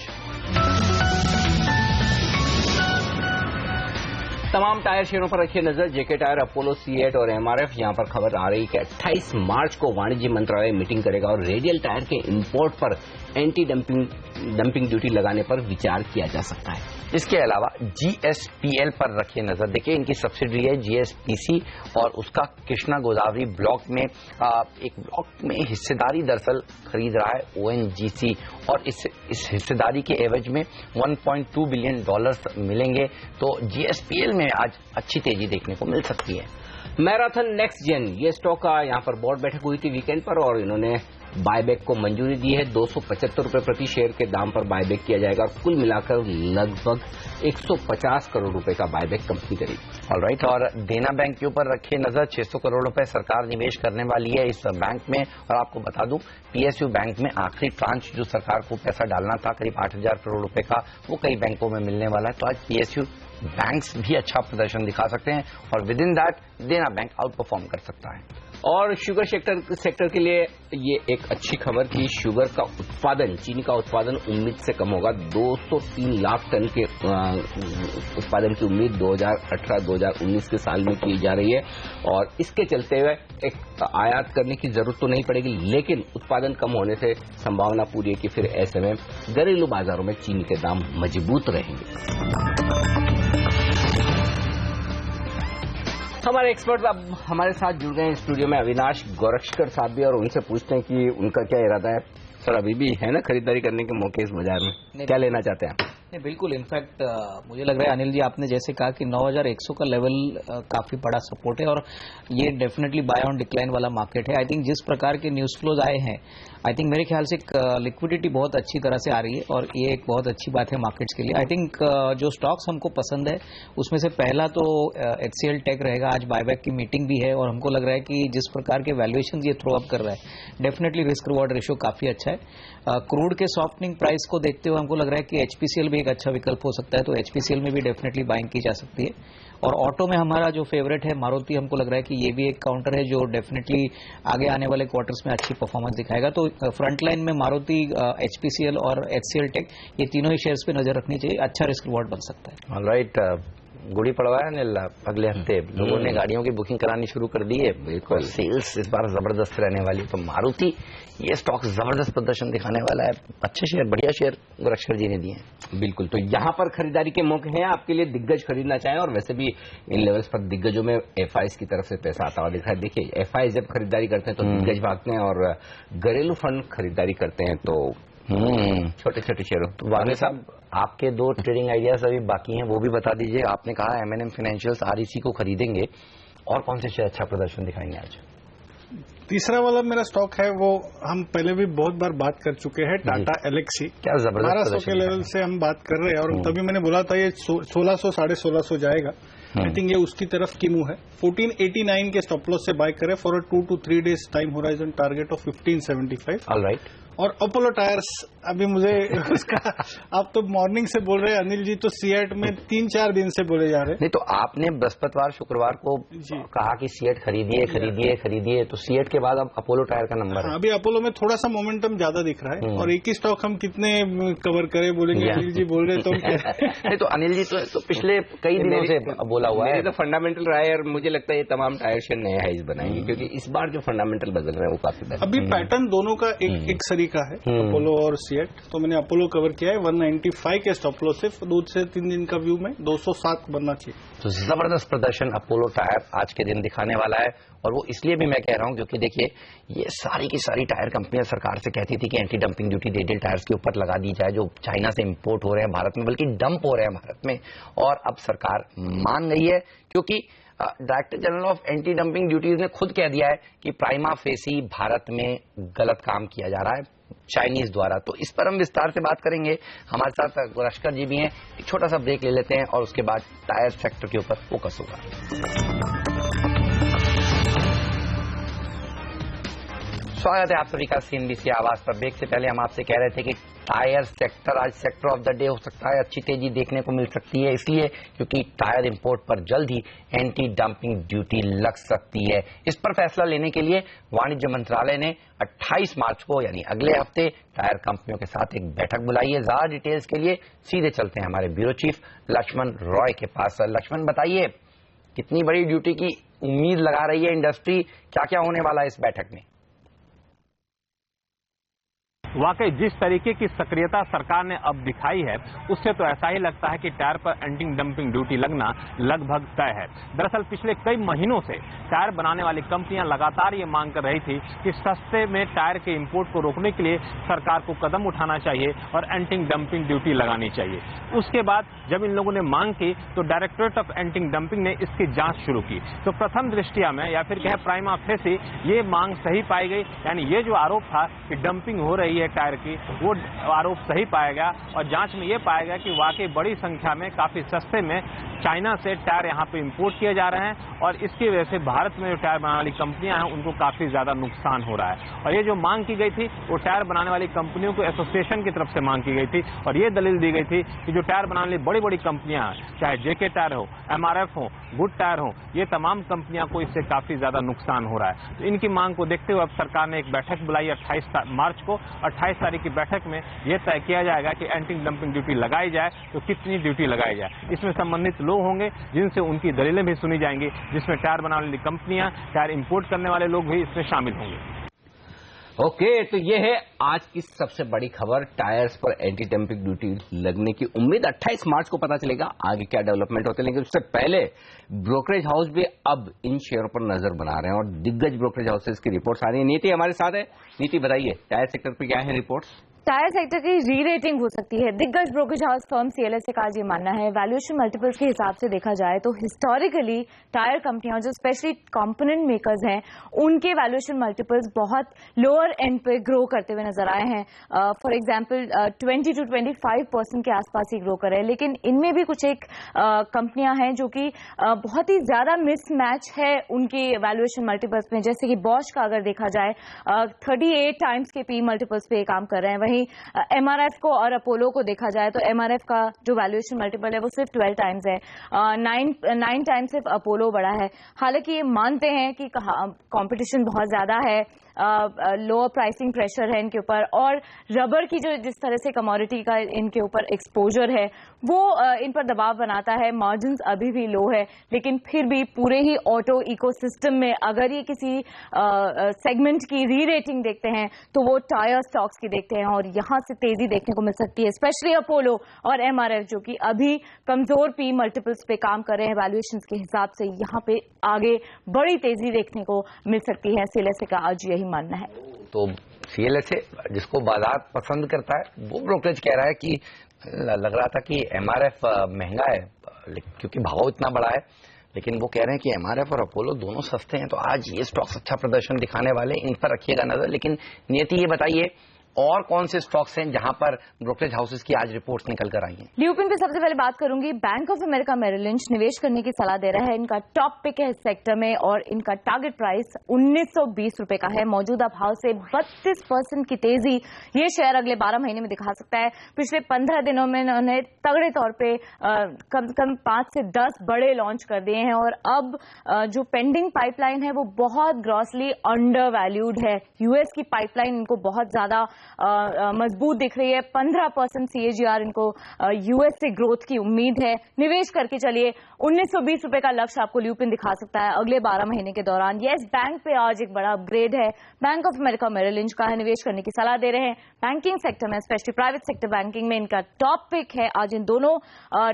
तमाम टायर शेयरों पर रखिए नजर। जेके टायर, अपोलो, C8 और MRF। यहां पर खबर आ रही है कि 28 मार्च को वाणिज्य मंत्रालय मीटिंग करेगा और रेडियल टायर के इंपोर्ट पर एंटी डंपिंग ड्यूटी लगाने पर विचार किया जा सकता है। इसके अलावा GSPL पर रखिए नजर। देखिए इनकी सब्सिडरी है GSPC, और उसका कृष्णा गोदावरी ब्लॉक में एक ब्लॉक में हिस्सेदारी दरअसल खरीद रहा है ONGC, और इस हिस्सेदारी के एवज में $1.2 बिलियन मिलेंगे। तो GSPL में आज अच्छी तेजी देखने को मिल सकती है। मैराथन नेक्स्ट जेन, ये स्टॉक का यहां पर बोर्ड बैठक हुई थी वीकेंड पर, और इन्होंने बायबैक को मंजूरी दी है। 275 रुपए प्रति शेयर के दाम पर बायबैक किया जाएगा, और कुल मिलाकर लगभग 150 करोड़ रुपए का बायबैक कंपनी करेगी। ऑलराइट, और देना बैंक के ऊपर रखिए नजर। 600 करोड़ रुपए सरकार निवेश करने वाली है इस बैंक में। और आपको बता दूं, PSU बैंक में आखिरी ट्रांच जो सरकार को पैसा डालना था करीब 8000 करोड़ रुपए का, वो कई बैंकों में मिलने वाला है। तो आज PSU बैंक्स भी अच्छा प्रदर्शन दिखा सकते हैं, और विद इन दैट देना बैंक आउट परफॉर्म कर सकता है। और शुगर सेक्टर के लिए ये एक अच्छी खबर कि शुगर का उत्पादन, चीनी का उत्पादन उम्मीद से कम होगा। 203 लाख टन के उत्पादन की उम्मीद 2018-2019 के साल में की जा रही है, और इसके चलते हुए एक आयात करने की जरूरत तो नहीं पड़ेगी, लेकिन उत्पादन कम होने से संभावना पूरी है कि फिर ऐसे में घरेलू बाजारों में चीनी के दाम मजबूत रहेंगे। हमारे एक्सपर्ट अब हमारे साथ जुड़ गए हैं स्टूडियो में। अविनाश गोरक्षकर साहब भी, और उनसे पूछते हैं कि उनका क्या इरादा है। सर, अभी भी है ना खरीदारी करने के मौके इस बाजार में, क्या लेना चाहते हैं आप? नहीं, बिल्कुल। इनफैक्ट मुझे लग रहा है अनिल जी, आपने जैसे कहा कि 9100 का लेवल काफी बड़ा सपोर्ट है, और ये डेफिनेटली बाय ऑन डिक्लाइन वाला मार्केट है। आई थिंक जिस प्रकार के न्यूज फ्लोज आए हैं, आई थिंक मेरे ख्याल से लिक्विडिटी बहुत अच्छी तरह से आ रही है, और ये एक बहुत अच्छी बात है मार्केट्स के लिए। आई थिंक जो स्टॉक्स हमको पसंद है उसमें से पहला तो HCL टेक रहेगा। आज बायबैक की मीटिंग भी है, और हमको लग रहा है कि जिस प्रकार के वैल्यूएशन ये थ्रो अप कर रहा है, डेफिनेटली रिस्क रिवॉर्ड रेशियो काफी अच्छा है। क्रूड के सॉफ्टनिंग प्राइस को देखते हुए हमको लग रहा है कि HPCL भी एक अच्छा विकल्प हो सकता है, तो HPCL में भी डेफिनेटली बाइंग की जा सकती है। और ऑटो में हमारा जो फेवरेट है मारुति, हमको लग रहा है कि ये भी एक काउंटर है जो डेफिनेटली आगे आने वाले क्वार्टर्स में अच्छी परफॉर्मेंस दिखाएगा। तो फ्रंट लाइन में मारुति, HPCL और HCL टेक, ये तीनों ही शेयर्स पे नजर रखनी चाहिए। अच्छा रिस्क रिवॉर्ड बन सकता है। ऑलराइट, गुड़ी पड़वा है अनिल, अगले हफ्ते लोगों ने गाड़ियों की बुकिंग करानी शुरू कर दी है। बिल्कुल, सेल्स इस बार जबरदस्त रहने वाली। तो मारुति ये स्टॉक जबरदस्त प्रदर्शन दिखाने वाला है। अच्छे शेयर, बढ़िया शेयर गोरक्षकर जी ने दिए हैं। बिल्कुल, तो यहाँ पर खरीदारी के मौके हैं आपके लिए, दिग्गज खरीदना चाहें। और वैसे भी इन लेवल्स पर दिग्गजों में एफआईज की तरफ से पैसा आता हुआ दिख रहा है। देखिए, एफआई जब खरीदारी करते हैं तो दिग्गज भागते हैं, और घरेलू फंड खरीदारी करते हैं तो छोटे छोटे शेयरों। तो वाले साहब, आपके 2 ट्रेडिंग आइडियाज अभी बाकी हैं, वो भी बता दीजिए। आपने कहा M&M फाइनेंशियल्स REC को खरीदेंगे, और कौन से शेयर अच्छा प्रदर्शन दिखाएंगे आज? तीसरा वाला मेरा स्टॉक है वो हम पहले भी बहुत बार बात कर चुके हैं, टाटा एलेक्सी। क्या जबरदस्त 1200 के लेवल से हम बात कर रहे हैं, और तभी मैंने बोला था ये 1600 1650 जाएगा। आई थिंक ये उसकी तरफ की मूव है। 1489 के स्टॉप लॉस से बाय करें for 2 to 3 days time horizon, target of 1575। Alright. और अपोलो टायर्स, अभी मुझे उसका आप तो मॉर्निंग से बोल रहे हैं अनिल जी, तो सीएट में 3-4 दिन से बोले जा रहे हैं। नहीं, तो आपने बृहस्पतिवार शुक्रवार को कहा कि सीएट खरीदिए खरीदिए खरीदिए, तो सीएट के बाद अब अपोलो टायर का नंबर है। अभी अपोलो में थोड़ा सा मोमेंटम ज्यादा दिख रहा है, और एक ही स्टॉक हम कितने कवर करें बोलेंगे। अनिल जी बोल रहे तो नहीं, तो अनिल जी तो पिछले कई दिनों से बोला हुआ है। तो फंडामेंटल रहा है, और मुझे लगता है ये तमाम टायर शेयर नए हाइज बनाएंगे, क्योंकि इस बार जो फंडामेंटल बदल रहे हैं वो काफी बेहतर। अभी पैटर्न दोनों का एक का है, अपोलो और सीएट। तो मैंने अपोलो कवर किया है 195 के स्टॉप लॉस से 2 से 3 दिन का व्यू में 207 बनना चाहिए। तो जबरदस्त प्रदर्शन अपोलो टायर आज के दिन दिखाने वाला है। और वो इसलिए भी मैं कह रहा हूं क्योंकि देखिए, ये सारी की सारी टायर कंपनियां सरकार से कहती थी कि anti dumping duty retail tyres के ऊपर लगा दी जाए, जो चाइना से इंपोर्ट हो रहे हैं भारत में, बल्कि डंप हो रहे हैं भारत में। और अब सरकार मान गई है, क्योंकि director general of anti dumping duties ने खुद कह दिया है कि प्राइमा फेसी भारत में गलत काम किया जा रहा है चाइनीज द्वारा। तो इस पर हम विस्तार से बात करेंगे। हमारे साथ गोरक्षकर जी भी हैं। एक छोटा सा ब्रेक ले लेते हैं और उसके बाद टायर सेक्टर के ऊपर फोकस होगा। स्वागत है आप सभी का CNBC आवाज पर। ब्रेक से पहले हम आपसे कह रहे थे कि टायर सेक्टर आज सेक्टर ऑफ द डे हो सकता है, अच्छी तेजी देखने को मिल सकती है, इसलिए क्योंकि टायर इंपोर्ट पर जल्द ही एंटी डंपिंग ड्यूटी लग सकती है। इस पर फैसला लेने के लिए वाणिज्य मंत्रालय ने 28 मार्च को यानी अगले हफ्ते टायर कंपनियों के साथ एक बैठक बुलाई है। ज्यादा डिटेल्स के लिए सीधे चलते हैं हमारे ब्यूरो चीफ लक्ष्मण रॉय के पास। लक्ष्मण, बताइए, कितनी बड़ी ड्यूटी की उम्मीद लगा रही है इंडस्ट्री, क्या क्या होने वाला है इस बैठक में? वाकई जिस तरीके की सक्रियता सरकार ने अब दिखाई है, उससे तो ऐसा ही लगता है कि टायर पर एंटी डंपिंग ड्यूटी लगना लगभग तय है। दरअसल पिछले कई महीनों से टायर बनाने वाली कंपनियां लगातार ये मांग कर रही थी कि सस्ते में टायर के इंपोर्ट को रोकने के लिए सरकार को कदम उठाना चाहिए और एंटी डंपिंग ड्यूटी लगानी चाहिए। उसके बाद जब इन लोगों ने मांग की तो डायरेक्टोरेट ऑफ एंटी डंपिंग ने इसकी जांच शुरू की। तो प्रथम दृष्टिया में या फिर कहें प्राइमा फेसी ये मांग सही पाई गई, यानी ये जो आरोप था कि डंपिंग हो रही है टायर की, वो आरोप सही पाया गया। और जांच में ये पाया गया कि वाकई बड़ी संख्या में काफी सस्ते में चाइना से टायर यहाँ पे इंपोर्ट किए जा रहे हैं, और इसकी वजह से भारत में जो टायर बनाने वाली कंपनियां हैं उनको काफी ज्यादा नुकसान हो रहा है। और ये जो मांग की गई थी वो टायर बनाने वाली कंपनियों को एसोसिएशन की तरफ से मांग की गई थी, और ये दलील दी गई थी कि जो टायर बनाने वाली बड़ी बड़ी कंपनियां हैं, चाहे जेके टायर हो, MRF हो, गुड टायर हो, ये तमाम कंपनियां को इससे काफी ज्यादा नुकसान हो रहा है। तो इनकी मांग को देखते हुए अब सरकार ने एक बैठक बुलाई 28 मार्च को। 28 तारीख की बैठक में यह तय किया जाएगा कि एंटी डंपिंग ड्यूटी लगाई जाए तो कितनी ड्यूटी लगाई जाए। इसमें संबंधित लोग होंगे जिनसे उनकी दलीलें भी सुनी जाएंगी, जिसमें टायर बनाने वाली कंपनियां, टायर इंपोर्ट करने वाले लोग भी इसमें शामिल होंगे। ओके, तो ये है आज की सबसे बड़ी खबर, टायर्स पर एंटी डंपिंग ड्यूटी लगने की उम्मीद। 28 मार्च को पता चलेगा आगे क्या डेवलपमेंट होते हैं, लेकिन उससे पहले ब्रोकरेज हाउस भी अब इन शेयरों पर नजर बना रहे हैं और दिग्गज ब्रोकरेज हाउसेस की रिपोर्ट्स आ रही है। नीति हमारे साथ है। नीति, बताइए टायर सेक्टर पर क्या है रिपोर्ट्स? टायर सेक्टर की री रेटिंग हो सकती है। दिग्गज ब्रोकरेज हाउस फर्म CLSA का ये मानना है, वैल्यूएशन मल्टीपल्स के हिसाब से देखा जाए तो हिस्टोरिकली टायर कंपनियां जो स्पेशली कंपोनेंट मेकर्स हैं उनके वैल्यूएशन मल्टीपल्स बहुत लोअर एंड पे ग्रो करते हुए नजर आए हैं। फॉर एग्जांपल 20 to 25% के आसपास ही ग्रो कर रहे हैं, लेकिन इनमें भी कुछ एक कंपनियां हैं जो कि बहुत ही ज्यादा मिसमैच है उनके वैल्यूएशन मल्टीपल्स में। जैसे कि बॉश का अगर देखा जाए 38 टाइम्स के पी मल्टीपल्स पे काम कर रहे हैं। MRF को और अपोलो को देखा जाए तो MRF का जो वैल्यूएशन मल्टीपल है वो सिर्फ 12 टाइम्स है, 9 टाइम्स सिर्फ अपोलो बड़ा है। हालांकि ये मानते हैं कि कंपटीशन बहुत ज्यादा है, लोअर प्राइसिंग प्रेशर है इनके ऊपर, और रबर की जो जिस तरह से कमोडिटी का इनके ऊपर एक्सपोजर है वो इन पर दबाव बनाता है। मार्जिन्स अभी भी लो है, लेकिन फिर भी पूरे ही ऑटो इकोसिस्टम में अगर ये किसी सेगमेंट की री रेटिंग देखते हैं तो वो टायर स्टॉक्स की देखते हैं, और यहां से तेजी देखने को मिल सकती है, स्पेशली अपोलो और एमआरएफ जो कि अभी कमजोर पी मल्टीपल्स पे काम कर रहे हैं वैल्यूएशन के हिसाब से। यहाँ पे आगे बड़ी तेजी देखने को मिल सकती है, सीएलएसए का आज यही मानना है। तो सीएलएसए जिसको बाजार पसंद करता है वो ब्रोकरेज कह रहा है कि लग रहा था कि एमआरएफ महंगा है क्योंकि भाव इतना बड़ा है, लेकिन वो कह रहे हैं कि एमआरएफ और अपोलो दोनों सस्ते हैं, तो आज ये स्टॉक्स अच्छा प्रदर्शन दिखाने वाले, इन पर रखिएगा नजर। लेकिन नियति ये बताइए और कौन से स्टॉक्स हैं जहां पर ब्रोकरेज हाउसेस की आज रिपोर्ट्स निकल कर आई हैं? ल्यूपिन पे सबसे पहले बात करूंगी। Bank of America Merrill Lynch निवेश करने की सलाह दे रहा है। इनका टॉप पिक है इस सेक्टर में और इनका टारगेट प्राइस 1920 रुपए का है। मौजूदा भाव से 32% की तेजी ये शेयर अगले 12 महीने में दिखा सकता है। पिछले 15 दिनों में उन्होंने तगड़े तौर पे कम से कम 5 से 10 बड़े लॉन्च कर दिए हैं, और अब जो पेंडिंग पाइपलाइन है वो बहुत ग्रॉसली अंडर वैल्यूड है। यूएस की पाइपलाइन इनको बहुत ज्यादा मजबूत दिख रही है। 15% CAGR इनको यूएस से ग्रोथ की उम्मीद है। निवेश करके चलिए, 1920 रुपए का लक्ष्य आपको ल्यूपिन दिखा सकता है अगले 12 महीने के दौरान। यस बैंक पे आज एक बड़ा अपग्रेड है। Bank of America Merrill Lynch का है, निवेश करने की सलाह दे रहे हैं। बैंकिंग सेक्टर में, स्पेशली प्राइवेट सेक्टर बैंकिंग में इनका टॉप पिक है। आज इन दोनों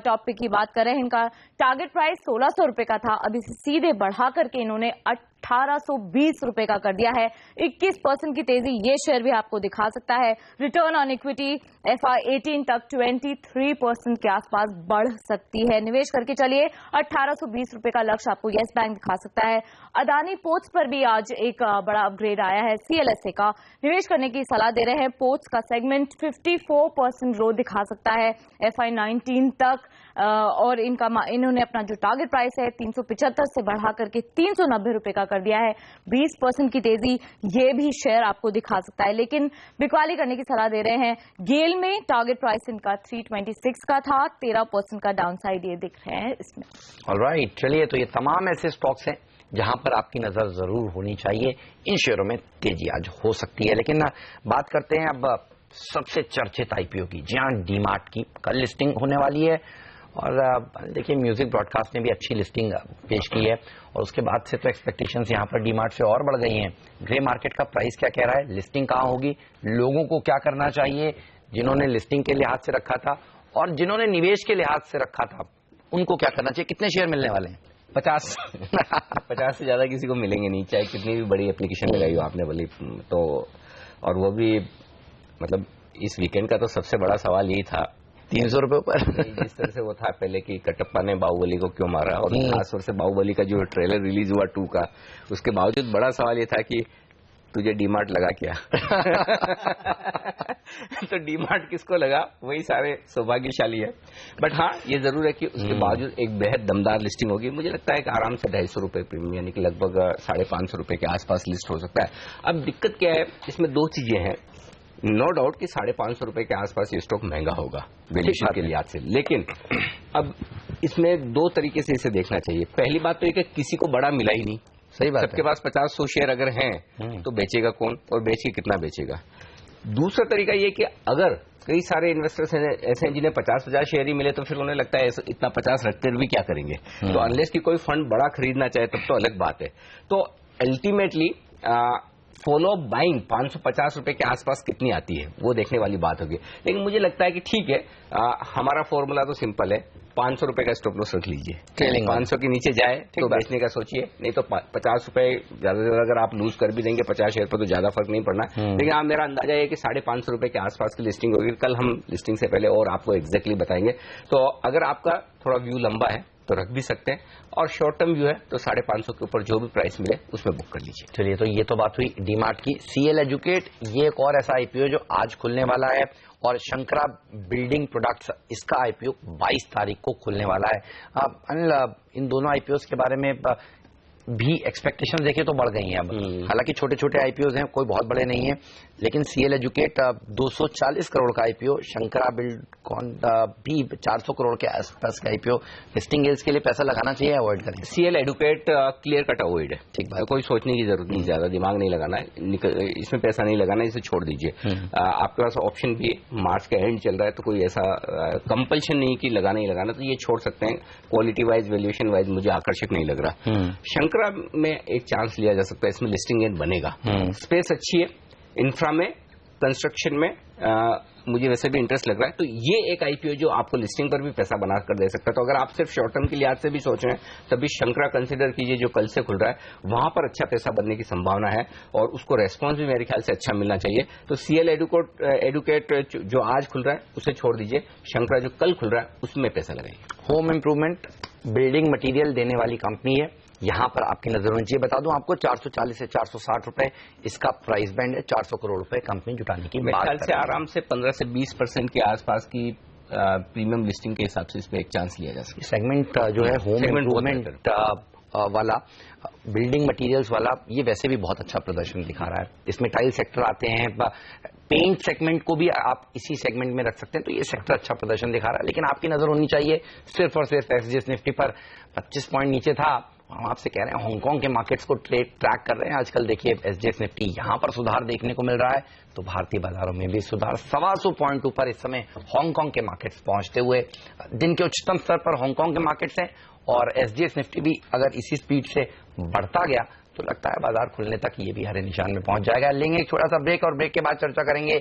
टॉप पिक की बात करें। इनका टारगेट प्राइस 1600 रुपए का था, अभी से सीधे बढ़ा करके इन्होंने 1820 रुपए का कर दिया है। 21% की तेजी ये शेयर भी आपको दिखा सकता है। रिटर्न ऑन इक्विटी FY18 तक 23% के आसपास बढ़ सकती है। निवेश करके चलिए, 1820 रुपए का लक्ष्य आपको यस बैंक दिखा सकता है। अदानी पोर्ट्स पर भी आज एक बड़ा अपग्रेड आया है सीएलएसए का, निवेश करने की सलाह दे रहे हैं। पोर्ट्स का सेगमेंट 54% ग्रोथ दिखा सकता है FY19 तक, और इन्होंने अपना जो टारगेट प्राइस है 375 से बढ़ा करके 390 रुपए का कर दिया है। 20% की तेजी ये भी शेयर आपको दिखा सकता है, लेकिन बिकवाली करने की सलाह दे रहे हैं। गेल में टारगेट प्राइस इनका 326 का था, 13% का डाउनसाइड ये दिख रहे हैं इसमें। ऑलराइट, चलिए, तो ये तमाम ऐसे स्टॉक्स हैं जहां पर आपकी नजर जरूर होनी चाहिए। इन शेयरों में तेजी आज हो सकती है। लेकिन बात करते हैं अब सबसे चर्चित आईपीओ की। जी हाँ, डीमार्ट की कल लिस्टिंग होने वाली है, और देखिए म्यूजिक ब्रॉडकास्ट ने भी अच्छी लिस्टिंग पेश की है, और उसके बाद से तो एक्सपेक्टेशंस यहाँ पर डीमार्ट से और बढ़ गई हैं। ग्रे मार्केट का प्राइस क्या कह रहा है, लिस्टिंग कहाँ होगी, लोगों को क्या करना चाहिए, जिन्होंने लिस्टिंग के लिहाज से रखा था और जिन्होंने निवेश के लिहाज से रखा था उनको क्या करना चाहिए, कितने शेयर मिलने वाले हैं? 50 से ज्यादा किसी को मिलेंगे नहीं, चाहे कितनी भी बड़ी एप्लीकेशन लगाई हो आपने बोली तो। और वो भी मतलब इस वीकेंड का तो सबसे बड़ा सवाल यही था 300 रुपए पर जिस तरह से वो था पहले कि कटप्पा ने बाहुबली को क्यों मारा, और खासतौर से बाहुबली का जो ट्रेलर रिलीज हुआ 2 का, उसके बावजूद बड़ा सवाल ये था कि तुझे डीमार्ट लगा क्या तो डीमार्ट किसको लगा, वही सारे सौभाग्यशाली है। बट हाँ, ये जरूर है कि उसके बावजूद एक बेहद दमदार लिस्टिंग होगी। मुझे लगता है कि आराम से 250 रुपए प्रीमियम, यानी कि लगभग 550 रुपए के आसपास लिस्ट हो सकता है। अब दिक्कत क्या है, इसमें 2 चीजें हैं। नो डाउट कि 550 रुपए के आसपास ये स्टॉक महंगा होगा वैल्यूएशन के लिहाज से, लेकिन अब इसमें 2 तरीके से इसे देखना चाहिए। पहली बात तो ये कि किसी को बड़ा मिला ही नहीं, सही बात है। सबके पास 50-100 शेयर अगर हैं तो बेचेगा कौन, और बेच के कितना बेचेगा। दूसरा तरीका ये कि अगर कई सारे इन्वेस्टर्स ऐसे हैं जिन्हें 50-50 शेयर ही मिले, तो फिर उन्हें लगता है इतना 50 रखते भी क्या करेंगे। तो अनलेस की कोई फंड बड़ा खरीदना चाहे तब तो अलग बात है। तो अल्टीमेटली फॉलो बाइंग 550 रुपए के आसपास कितनी आती है वो देखने वाली बात होगी। लेकिन मुझे लगता है कि ठीक है, हमारा फॉर्मूला तो सिंपल है, 500 रुपए का स्टॉप लॉस रख लीजिए। 500 के नीचे जाए तो बेचने का सोचिए, नहीं तो 50 रुपए ज्यादा से ज्यादा अगर आप लूज कर भी देंगे 50 शेयर पर तो ज्यादा फर्क नहीं पड़ना। लेकिन आप मेरा अंदाजा है कि 550 रुपए के आसपास की लिस्टिंग होगी। कल हम लिस्टिंग से पहले और आपको एग्जैक्टली बताएंगे। तो अगर आपका थोड़ा व्यू लंबा है तो रख भी सकते हैं, और शॉर्ट टर्म व्यू है तो 550 के ऊपर जो भी प्राइस मिले उसमें बुक कर लीजिए। चलिए, तो ये तो बात हुई डीमार्ट की। सीएल एजुकेट ये एक और ऐसा आईपीओ जो आज खुलने वाला है, और शंकरा बिल्डिंग प्रोडक्ट्स इसका आईपीओ 22 तारीख को खुलने वाला है। अनिल, इन दोनों आईपीओ के बारे में भी एक्सपेक्टेशन देखे तो बढ़ गई हैं अब। हालांकि छोटे छोटे आईपीओ हैं, कोई बहुत बड़े नहीं है, लेकिन सीएल एजुकेट 240 करोड़ का आईपीओ, शंकरा बिल्डकॉन भी 400 करोड़ के आसपास का आईपीओ। लिस्टिंग एल्स के लिए पैसा लगाना चाहिए, अवॉइड करें? CL educate clear cut avoid है, ठीक बात, कोई सोचने की जरूरत नहीं, ज्यादा दिमाग नहीं लगाना है, इसमें पैसा नहीं लगाना, इसे छोड़ दीजिए। आपके पास ऑप्शन भी मार्च का एंड चल रहा है, तो कोई ऐसा कंपल्शन नहीं कि लगाना ही लगाना, तो ये छोड़ सकते हैं। क्वालिटी वाइज, वैल्यूएशन वाइज मुझे आकर्षक नहीं लग रहा। शंकरा में एक चांस लिया जा सकता है, इसमें लिस्टिंग एंड बनेगा, स्पेस अच्छी है, इंफ्रा में, कंस्ट्रक्शन में मुझे वैसे भी इंटरेस्ट लग रहा है, तो ये एक आईपीओ जो आपको लिस्टिंग पर भी पैसा बना कर दे सकता है। तो अगर आप सिर्फ शॉर्ट टर्म के लिहाज से भी सोच रहे हैं, तभी शंकरा कंसिडर कीजिए, जो कल से खुल रहा है, वहां पर अच्छा पैसा बनने की संभावना है और उसको रेस्पॉन्स भी मेरे ख्याल से अच्छा मिलना चाहिए। तो सीएल एडुकेट जो आज खुल रहा है उसे छोड़ दीजिए, शंकरा जो कल खुल रहा है उसमें पैसा लगाइए। होम इम्प्रूवमेंट बिल्डिंग मटेरियल देने वाली कंपनी है, यहां पर आपकी नजर होनी चाहिए। बता दूं आपको 440 से 460 रुपए इसका प्राइस बैंड है, 400 करोड़ रुपए कंपनी जुटाने की मेरे ख्याल से आराम से 15 से 20% के आसपास की प्रीमियम लिस्टिंग के हिसाब से इस पे एक चांस लिया जा सकता है। सेगमेंट जो है होम इम्प्रूवमेंट वाला, बिल्डिंग मटेरियल्स वाला, ये वैसे भी बहुत अच्छा प्रदर्शन दिखा रहा है। इसमें टाइल सेक्टर आते हैं, पेंट सेगमेंट को भी आप इसी सेगमेंट में रख सकते हैं, तो ये सेक्टर अच्छा प्रदर्शन दिखा रहा है। लेकिन आपकी नजर होनी चाहिए सिर्फ और सिर्फ एसजीएस निफ्टी पर। 25 पॉइंट नीचे था, हम आपसे कह रहे हैं हांगकांग के मार्केट्स को ट्रैक कर रहे हैं आजकल। देखिए एसजीएस निफ्टी यहां पर सुधार देखने को मिल रहा है, तो भारतीय बाजारों में भी सुधार। 125 पॉइंट ऊपर इस समय हांगकांग के मार्केट्स पहुंचते हुए, दिन के उच्चतम स्तर पर हांगकांग के मार्केट्स हैं, और एसजीएस निफ्टी भी अगर इसी स्पीड से बढ़ता गया तो लगता है बाजार खुलने तक ये भी हरे निशान में पहुंच जाएगा। लेंगे एक छोटा सा ब्रेक, और ब्रेक के बाद चर्चा करेंगे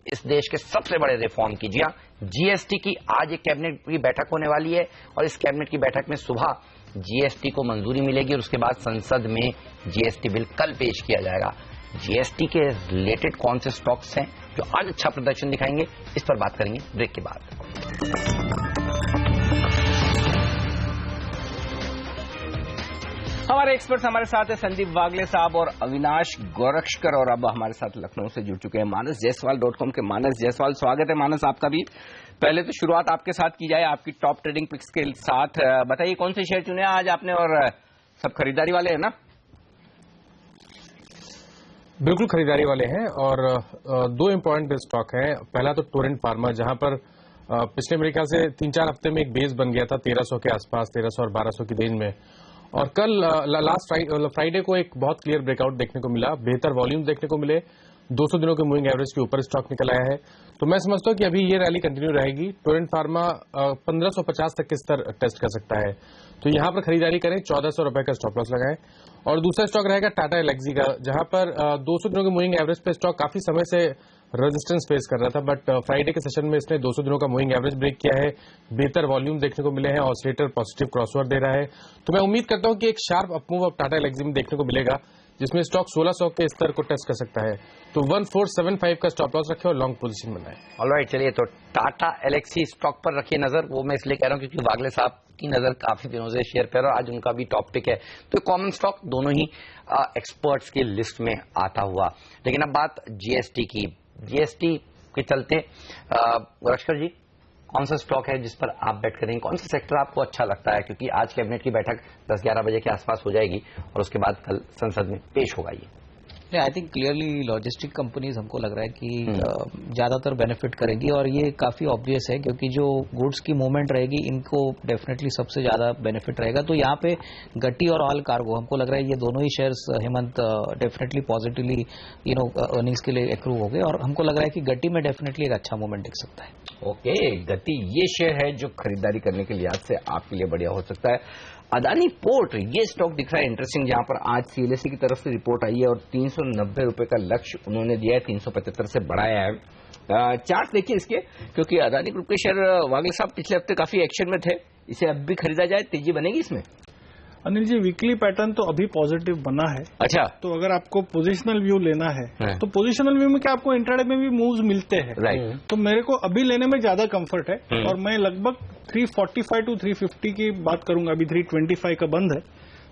इस देश के सबसे बड़े रिफॉर्म की। जी हाँ, जीएसटी की आज एक कैबिनेट की बैठक होने वाली है, और इस कैबिनेट की बैठक में सुबह जीएसटी को मंजूरी मिलेगी, और उसके बाद संसद में जीएसटी बिल कल पेश किया जाएगा। जीएसटी के रिलेटेड कौन से स्टॉक्स हैं जो आज अच्छा प्रदर्शन दिखाएंगे, इस पर बात करेंगे ब्रेक के बाद। हमारे एक्सपर्ट्स हमारे साथ है संदीप वागले साहब और अविनाश गोरक्षकर, और अब हमारे साथ लखनऊ से जुड़ चुके हैं मानस जायसवाल .com के मानस जायसवाल। स्वागत है मानस आपका भी। पहले तो शुरुआत आपके साथ की जाए, आपकी टॉप ट्रेडिंग पिक्स के साथ। बताइए कौन से शेयर चुने आज आपने, और सब खरीदारी वाले हैं ना? बिल्कुल खरीदारी वाले हैं, और दो इंपॉर्टेंट स्टॉक हैं। पहला तो टोरेंट फार्मा, जहां पर पिछले मेरे ख्याल से 3-4 हफ्ते में एक बेस बन गया था 1300 के आसपास, 1300 और 1200 की रेंज में, और कल लास्ट फ्राइडे को एक बहुत क्लियर ब्रेकआउट देखने को मिला, बेहतर वॉल्यूम देखने को मिले, 200 दिनों के मूविंग एवरेज के ऊपर स्टॉक निकल आया है। तो मैं समझता हूं कि अभी ये रैली कंटिन्यू रहेगी। टोरेंट फार्मा 1550 तक के स्तर टेस्ट कर सकता है, तो यहां पर खरीदारी करें, 1400 रुपए का स्टॉप लॉस लगाएं। और दूसरा स्टॉक रहेगा टाटा एलेक्सी का, जहां पर 200 दिनों के मूविंग एवरेज पे स्टॉक काफी समय से रेजिस्टेंस फेस कर रहा था, बट फ्राइडे के सेशन में इसने 200 दिनों का मूविंग एवरेज ब्रेक किया है, बेहतर वॉल्यूम देखने को मिले हैं, ऑसिलेटर पॉजिटिव क्रॉसओवर दे रहा है। तो मैं उम्मीद करता हूं कि एक शार्प अपमूव अब टाटा एलेक्सी में देखने को मिलेगा, जिसमें स्टॉक 1600 के स्तर को टेस्ट कर सकता है। तो 1475 का स्टॉप लॉस रखें और लॉन्ग पोजीशन बनाएं। ऑलराइट, चलिए तो टाटा एलेक्सी स्टॉक पर रखिए नजर। वो मैं इसलिए कह रहा हूं क्योंकि वागले साहब की नजर काफी दिनों से शेयर पर, और आज उनका भी टॉप पिक है। तो कॉमन स्टॉक दोनों ही एक्सपर्ट्स की लिस्ट में आता हुआ। लेकिन अब बात जीएसटी की, जीएसटी के चलते गोरक्षकर जी, कौन सा स्टॉक है जिस पर आप बेट करेंगे, कौन सा सेक्टर आपको अच्छा लगता है? क्योंकि आज कैबिनेट की बैठक 10-11 बजे के आसपास हो जाएगी, और उसके बाद कल संसद में पेश होगा ये। I think clearly logistic companies हमको लग रहा है कि ज्यादातर बेनिफिट करेंगी, और ये काफी ऑब्वियस है क्योंकि जो गुड्स की मूवमेंट रहेगी इनको डेफिनेटली सबसे ज्यादा बेनिफिट रहेगा। तो यहाँ पे गट्टी और ऑल कार्गो हमको लग रहा है ये दोनों ही shares Hemant definitely positively earnings के लिए एक्रू हो गए, और हमको लग रहा है कि गट्टी में डेफिनेटली एक अच्छा मूवमेंट दिख सकता है। ओके, गति ये शेयर है जो खरीदारी करने के लिहाज से आपके लिए बढ़िया हो सकता है। अदानी पोर्ट, ये स्टॉक दिख रहा है इंटरेस्टिंग, जहां पर आज सीएलएससी की तरफ से रिपोर्ट आई है, और 390 रुपए का लक्ष्य उन्होंने दिया है, 375 से बढ़ाया है। चार्ट देखिए इसके, क्योंकि अदानी ग्रुप के शेयर वागले साहब पिछले हफ्ते काफी एक्शन में थे, इसे अब भी खरीदा जाए, तेजी बनेगी इसमें? अनिल जी, वीकली पैटर्न तो अभी पॉजिटिव बना है। अच्छा, तो अगर आपको पोजिशनल व्यू लेना है तो पोजिशनल व्यू में क्या आपको इंट्राडे में भी मूव्स मिलते हैं, राइट। तो मेरे को अभी लेने में ज्यादा कंफर्ट है, और मैं लगभग 345 to 350 की बात करूंगा। अभी 325 का बंद है,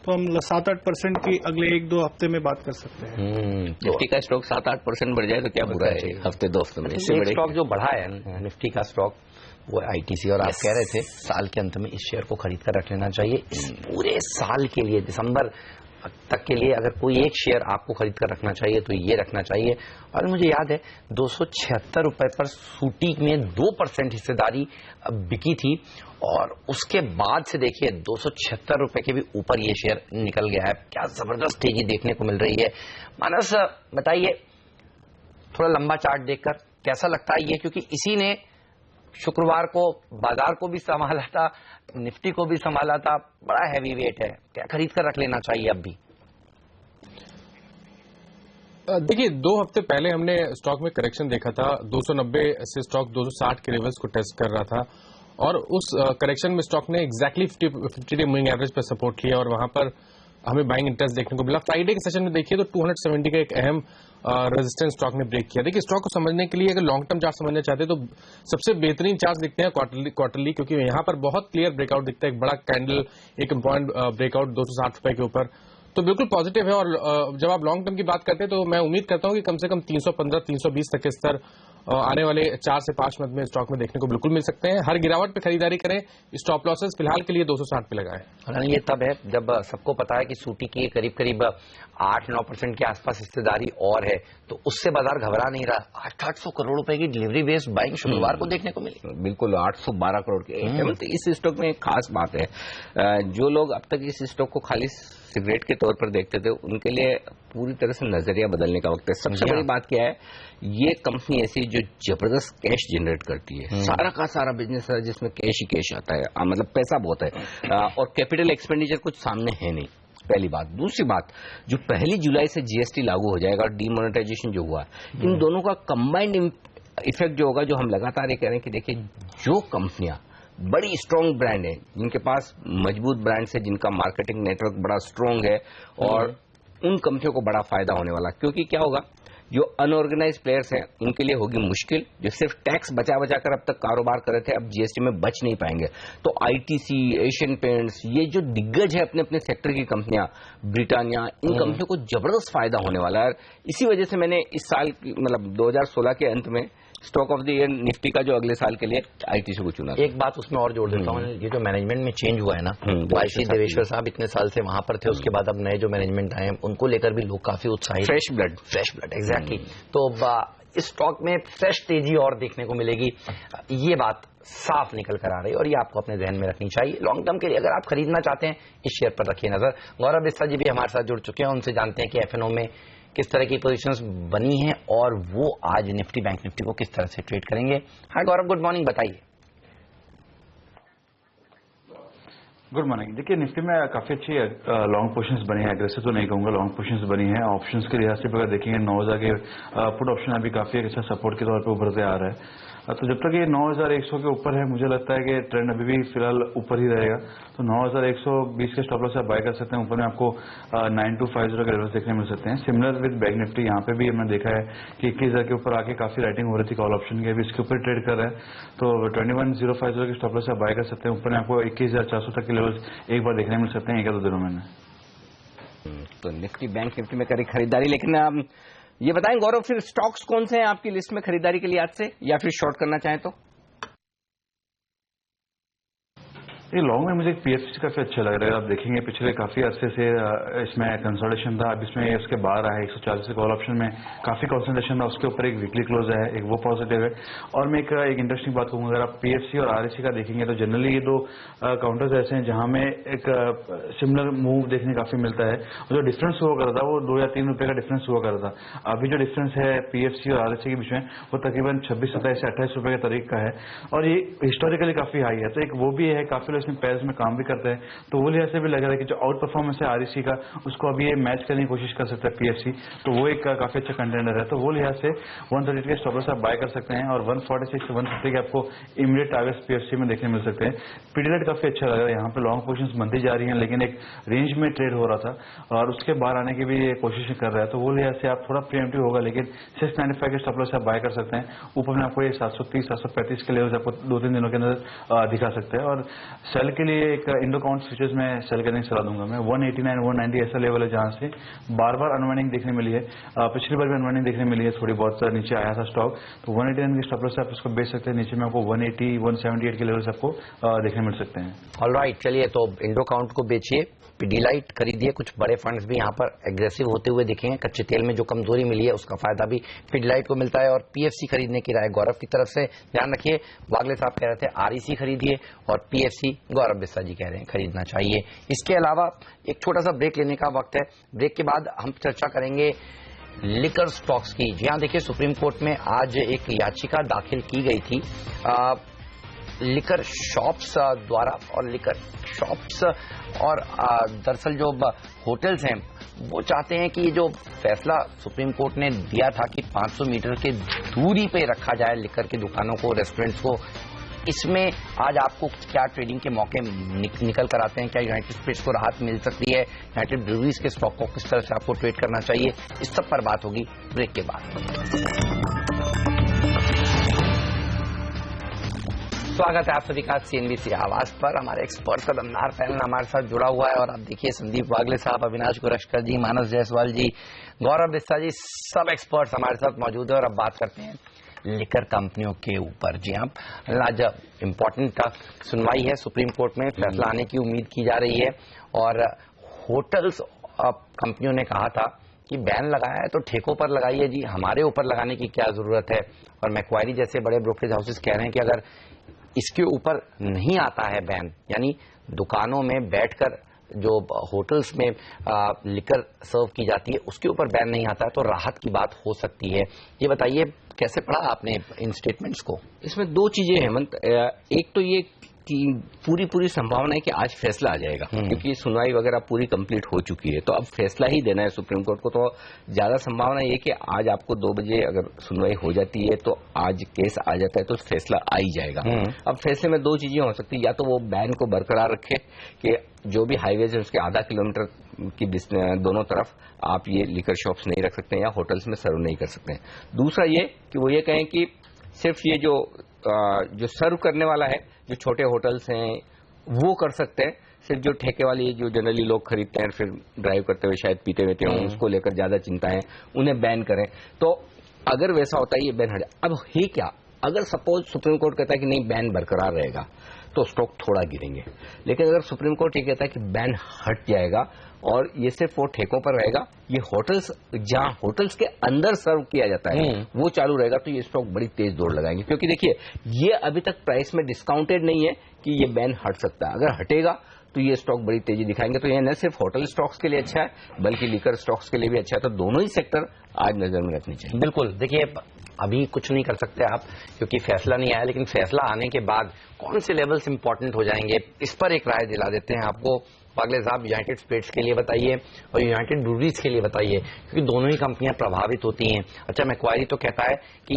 तो हम 7-8% की अगले 1-2 हफ्ते में बात कर सकते हैं। निफ्टी का स्टॉक 7-8% बढ़ जाए तो क्या बुरा है हफ्ते 2 हफ्ते में? स्टॉक जो बढ़ा है निफ्टी का स्टॉक, वो आईटीसी, और आप कह रहे थे साल के अंत में इस शेयर को खरीद कर रख लेना चाहिए। इस पूरे साल के लिए, दिसंबर तक के लिए अगर कोई एक शेयर आपको खरीद कर रखना चाहिए तो ये रखना चाहिए। और मुझे याद है 276 रुपए पर सूटी में 2% हिस्सेदारी बिकी थी और उसके बाद से देखिए 276 रुपए के भी ऊपर ये शेयर निकल गया है। क्या जबरदस्त तेजी देखने को मिल रही है। मानस बताइए थोड़ा लंबा चार्ट देखकर कैसा लगता है ये, क्योंकि इसी ने शुक्रवार को बाजार को भी संभाला था, निफ्टी को भी संभाला था, बड़ा हैवी वेट है, क्या खरीद कर रख लेना चाहिए अब भी? देखिए 2 हफ्ते पहले हमने स्टॉक में करेक्शन देखा था, 290 से स्टॉक 260 के लेवल्स को टेस्ट कर रहा था और उस करेक्शन में स्टॉक ने एग्जैक्टली 50 डे मूविंग एवरेज पर सपोर्ट किया और वहां पर हमें बाइंग इंटरेस्ट देखने को मिला। फ्राइडे के सेशन में देखिए तो 270 का एक अहम रेजिस्टेंस स्टॉक ने ब्रेक किया। देखिए स्टॉक को समझने के लिए अगर लॉन्ग टर्म चार्ट समझना चाहते हैं तो सबसे बेहतरीन चार्ट दिखते हैं क्वार्टरली, क्योंकि यहाँ पर बहुत क्लियर ब्रेकआउट दिखता है, एक बड़ा कैंडल, एक पॉइंट ब्रेकआउट 260 रुपए के ऊपर, तो बिल्कुल पॉजिटिव है। और जब आप लॉन्ग टर्म की बात करते हैं तो मैं उम्मीद करता हूं कि कम से कम 315 320 तक के स्तर आने वाले 4 से 5 मंथ में स्टॉक में देखने को बिल्कुल मिल सकते हैं। हर गिरावट पे खरीदारी करें, स्टॉप लॉसेस फिलहाल के लिए 260 पे लगाएं। और ये तब है जब सबको पता है कि सूटी की करीब करीब 8-9% के आसपास हिस्सेदारी और है, तो उससे बाजार घबरा नहीं रहा। 800 करोड़ रुपए की डिलीवरी बेस्ड बाइंग शुक्रवार को देखने को मिली। बिल्कुल 812 करोड़ के। इस स्टॉक में एक खास बात है, जो लोग अब तक इस स्टॉक को खाली सिगरेट के तौर पर देखते थे उनके लिए पूरी तरह से नजरिया बदलने का वक्त है। सबसे बड़ी बात क्या है, ये कंपनी ऐसी जो जबरदस्त कैश जनरेट करती है, सारा का सारा बिजनेस है जिसमें कैश ही कैश आता है, मतलब पैसा बहुत है और कैपिटल एक्सपेंडिचर कुछ सामने है नहीं, पहली बात। दूसरी बात, जो 1 जुलाई से जीएसटी लागू हो जाएगा और डीमोनेटाइजेशन जो हुआ, इन दोनों का कंबाइंड इफेक्ट जो होगा, जो हम लगातार ये कह रहे हैं कि देखिए जो कंपनियां बड़ी स्ट्रॉन्ग ब्रांड है, जिनके पास मजबूत ब्रांड्स है, जिनका मार्केटिंग नेटवर्क बड़ा स्ट्रॉन्ग है, और उन कंपनियों को बड़ा फायदा होने वाला, क्योंकि क्या होगा, जो अनऑर्गेनाइज प्लेयर्स हैं उनके लिए होगी मुश्किल, जो सिर्फ टैक्स बचा बचा कर अब तक कारोबार कर रहे थे, अब जीएसटी में बच नहीं पाएंगे। तो आईटीसी, एशियन पेंट्स, ये जो दिग्गज है अपने अपने सेक्टर की कंपनियां, ब्रिटानिया, इन कंपनियों को जबरदस्त फायदा होने वाला है। इसी वजह से मैंने इस साल मतलब 2016 के अंत में stock of the year Nifty का जो अगले साल के लिए आईटीसी को चुना। एक बात उसमें और जोड़ देता हूँ, ये जो मैनेजमेंट में चेंज हुआ है ना, वाईसी देवेश्वर साहब इतने साल से वहां पर थे, उसके बाद अब नए जो मैनेजमेंट आए उनको लेकर भी लोग काफी उत्साहित, फ्रेश ब्लड एग्जैक्टली। तो इस स्टॉक में फ्रेश तेजी और देखने को मिलेगी, ये बात साफ निकल कर आ रही है और ये आपको अपने ध्यान में रखनी चाहिए। लॉन्ग टर्म के लिए अगर आप खरीदना चाहते हैं इस शेयर पर रखिए नजर। गौरव बिस्सा जी भी हमारे साथ जुड़ चुके हैं, उनसे जानते हैं कि एफएनओ में किस तरह की पोजीशंस बनी हैं और वो आज निफ्टी बैंक निफ्टी को किस तरह से ट्रेड करेंगे। हाय गौरव, गुड मॉर्निंग, बताइए। Good morning. देखिए निफ्टी में काफी अच्छी लॉन्ग पोजीशंस बनी है, एग्रेसिव तो नहीं कहूंगा, लॉन्ग पोजीशंस बनी है। ऑप्शंस के लिहाज से अगर देखेंगे 9000 के पुट ऑप्शन अभी काफी अच्छा सपोर्ट के तौर पे उभरते आ रहा है। तो जब तक ये 9100 के ऊपर है, मुझे लगता है कि ट्रेंड अभी भी फिलहाल ऊपर ही रहेगा। तो 9120 के स्टॉप लॉस आप बाय कर सकते हैं। ऊपर में आपको 9250 के लेवल्स देखने मिल सकते हैं। सिमिलर विद बैंक निफ्टी, यहाँ पे भी हमने देखा है कि 21,000 के ऊपर आके काफी राइटिंग हो रही थी कॉल ऑप्शन की, अभी इसके ऊपर ट्रेड कर रहे हैं। तो 21050 के स्टॉप लॉस आप बाय कर सकते हैं। ऊपर में आपको 21,400 तक के लेवल्स एक बार देखने मिल सकते हैं 1 या 2 दिनों में। तो निफ्टी बैंक निफ्टी में करी खरीदारी, लेकिन ये बताएं गौरव, फिर स्टॉक्स कौन से हैं आपकी लिस्ट में खरीदारी के लिए आज से, या फिर शॉर्ट करना चाहें तो? ये लॉन्ग में मुझे पीएफसी काफी अच्छा लग रहा है। आप देखेंगे पिछले काफी अरसे से इसमें कंसोलिडेशन था, अब इसमें उसके बाहर आया 140 से कॉल ऑप्शन में काफी कंसोलिडेशन था, उसके ऊपर एक वीकली क्लोज है, एक वो पॉजिटिव है। और मैं एक इंटरेस्टिंग बात कहूंगा, अगर आप पीएफसी और आरएससी का देखेंगे तो जनरली ये दो काउंटर्स ऐसे हैं जहां में एक सिमिलर मूव देखने काफी मिलता है। जो डिफरेंस हुआ करता था वो 2 या 3 रुपए का डिफरेंस हुआ करता था। अभी जो डिफरेंस है पीएफसी और आरएससी के बीच में वो तकरीबन 26, 27 से 28 रुपए के तरीके का है और ये हिस्टोरिकली काफी हाई है। तो एक वो भी है, काफी इसमें पैर्स में काम भी करते हैं, तो वो लिहाज से भी लग रहा है कि जो आउट परफॉर्मेंस है आरईसी का उसको अभी ये मैच करने की कोशिश कर सकता है पीएफसी, तो वो एक काफी अच्छा कंटेंडर है। तो वो लिहाज से 130 के स्टॉप लॉस आप बाय कर सकते हैं और 146 से 150 के आपको इमीडिएट टारगेट्स पीएफसी में देखने मिल सकते हैं। पीडीएल काफी अच्छा लग रहा है, यहाँ पे लॉन्ग पोजीशंस बनती जा रही है लेकिन एक रेंज में ट्रेड हो रहा था और उसके बाहर आने की भी कोशिश कर रहा है। तो वो लिहाज से आप थोड़ा प्रीएम्प्टिव होगा, लेकिन 695 के स्टॉप लॉस आप बाय कर सकते हैं। ऊपर में आपको ये 730, 735 के लेवल आपको 2-3 दिनों के अंदर दिखा सकते हैं और सेल के लिए एक इंडो काउंट फ्यूचर्स में सेल करने की सलाह दूंगा मैं। 189 190 ऐसा लेवल है जहां से बार बार अनवाइंडिंग देखने मिली है। पिछली बार भी अनवाइंडिंग देखने मिली है, थोड़ी बहुत नीचे आया था स्टॉक, तो 189 की स्टॉप लॉस से आप इसको बेच सकते हैं। नीचे में आपको 180 178 के लेवल से आपको देखने मिल सकते हैं। ऑलराइट, चलिए तो इंडो काउंट को बेचिए, पिडीलाइट खरीदिए। कुछ बड़े फंड्स भी यहाँ पर एग्रेसिव होते हुए दिखे हैं। कच्चे तेल में जो कमजोरी मिली है उसका फायदा भी पिडीलाइट को मिलता है। और पीएफसी खरीदने की राय गौरव की तरफ से, ध्यान रखिए वागले साहब कह रहे थे आरईसी खरीदिए और पीएफसी गौरव बिस्सा जी कह रहे हैं खरीदना चाहिए। इसके अलावा एक छोटा सा ब्रेक लेने का वक्त है। ब्रेक के बाद हम चर्चा करेंगे लिकर स्टॉक्स की। जी हाँ, देखिए सुप्रीम कोर्ट में आज एक याचिका दाखिल की गई थी लिकर शॉप्स द्वारा, और लिकर शॉप्स और दरअसल जो होटल्स हैं वो चाहते हैं कि ये जो फैसला सुप्रीम कोर्ट ने दिया था कि 500 मीटर के दूरी पे रखा जाए लिकर की दुकानों को, रेस्टोरेंट्स को, इसमें आज आपको क्या ट्रेडिंग के मौके निकल कर आते हैं? क्या यूनाइटेड स्पिरिट्स को राहत मिल सकती है? यूनाइटेड ब्रूअरीज के स्टॉक को किस तरह से आपको ट्रेड करना चाहिए? इस सब पर बात होगी ब्रेक के बाद। स्वागत है आप सभी का सीएनबीसी आवाज पर। हमारे एक्सपर्ट का दमदार पैनल हमारे साथ जुड़ा हुआ है और आप देखिए संदीप वागले साहब, अविनाश गुरश्कर जी, मानस जायसवाल जी, गौरव बिस्सा जी, सब एक्सपर्ट्स हमारे साथ मौजूद है। और अब बात करते हैं लिकर कंपनियों के ऊपर। जी हाँ, आज इम्पोर्टेंट सुनवाई है सुप्रीम कोर्ट में, फैसला आने की उम्मीद की जा रही है। और होटल्स कंपनियों ने कहा था कि बैन लगाया है तो ठेकों पर लगाइए जी, हमारे ऊपर लगाने की क्या जरूरत है। और मैक्वायरी जैसे बड़े ब्रोकरेज हाउसेस कह रहे हैं कि अगर इसके ऊपर नहीं आता है बैन, यानी दुकानों में बैठकर जो होटल्स में लिकर सर्व की जाती है उसके ऊपर बैन नहीं आता है तो राहत की बात हो सकती है। ये बताइए कैसे पढ़ा आपने इन स्टेटमेंट्स को? इसमें दो चीजें हेमंत, एक तो ये कि पूरी संभावना है कि आज फैसला आ जाएगा क्योंकि सुनवाई वगैरह पूरी कंप्लीट हो चुकी है, तो अब फैसला ही देना है सुप्रीम कोर्ट को। तो ज्यादा संभावना ये कि आज आपको 2 बजे अगर सुनवाई हो जाती है तो आज केस आ जाता है तो फैसला आ ही जाएगा। अब फैसले में 2 चीजें हो सकती है, या तो वो बैन को बरकरार रखे कि जो भी हाईवेज है उसके आधा किलोमीटर की दोनों तरफ आप ये लिकर शॉप्स नहीं रख सकते या होटल्स में सर्व नहीं कर सकते। दूसरा ये कि वो ये कहें कि सिर्फ ये जो सर्व करने वाला है, जो छोटे होटल्स हैं वो कर सकते हैं, सिर्फ जो ठेके वाली जो जनरली लोग खरीदते हैं फिर ड्राइव करते हुए शायद पीते वीते हों उसको लेकर ज्यादा चिंता है, उन्हें बैन करें। तो अगर वैसा होता है ये बैन हट जाए। अब है क्या, अगर सपोज सुप्रीम कोर्ट कहता है कि नहीं बैन बरकरार रहेगा तो स्टॉक थोड़ा गिरेंगे, लेकिन अगर सुप्रीम कोर्ट ये कहता है कि बैन हट जाएगा और ये सिर्फ वो ठेकों पर रहेगा, ये होटल्स जहां होटल्स के अंदर सर्व किया जाता है वो चालू रहेगा, तो ये स्टॉक बड़ी तेज दौड़ लगाएंगे। क्योंकि देखिए ये अभी तक प्राइस में डिस्काउंटेड नहीं है कि ये बैन हट सकता है, अगर हटेगा तो ये स्टॉक बड़ी तेजी दिखाएंगे। तो ये न सिर्फ होटल स्टॉक्स के लिए अच्छा है बल्कि लिकर स्टॉक्स के लिए भी अच्छा है, तो दोनों ही सेक्टर आज नजर में रखनी चाहिए। बिल्कुल, देखिए अभी कुछ नहीं कर सकते आप क्योंकि फैसला नहीं आया, लेकिन फैसला आने के बाद कौन से लेवल्स इंपॉर्टेंट हो जाएंगे इस पर एक राय दिला देते हैं आपको। वागले साहब यूनाइटेड स्पिरिट्स के लिए बताइए और यूनाइटेड ब्रूअरीज के लिए बताइए क्योंकि दोनों ही कंपनियां प्रभावित होती हैं। अच्छा, मैक्वायरी तो कहता है कि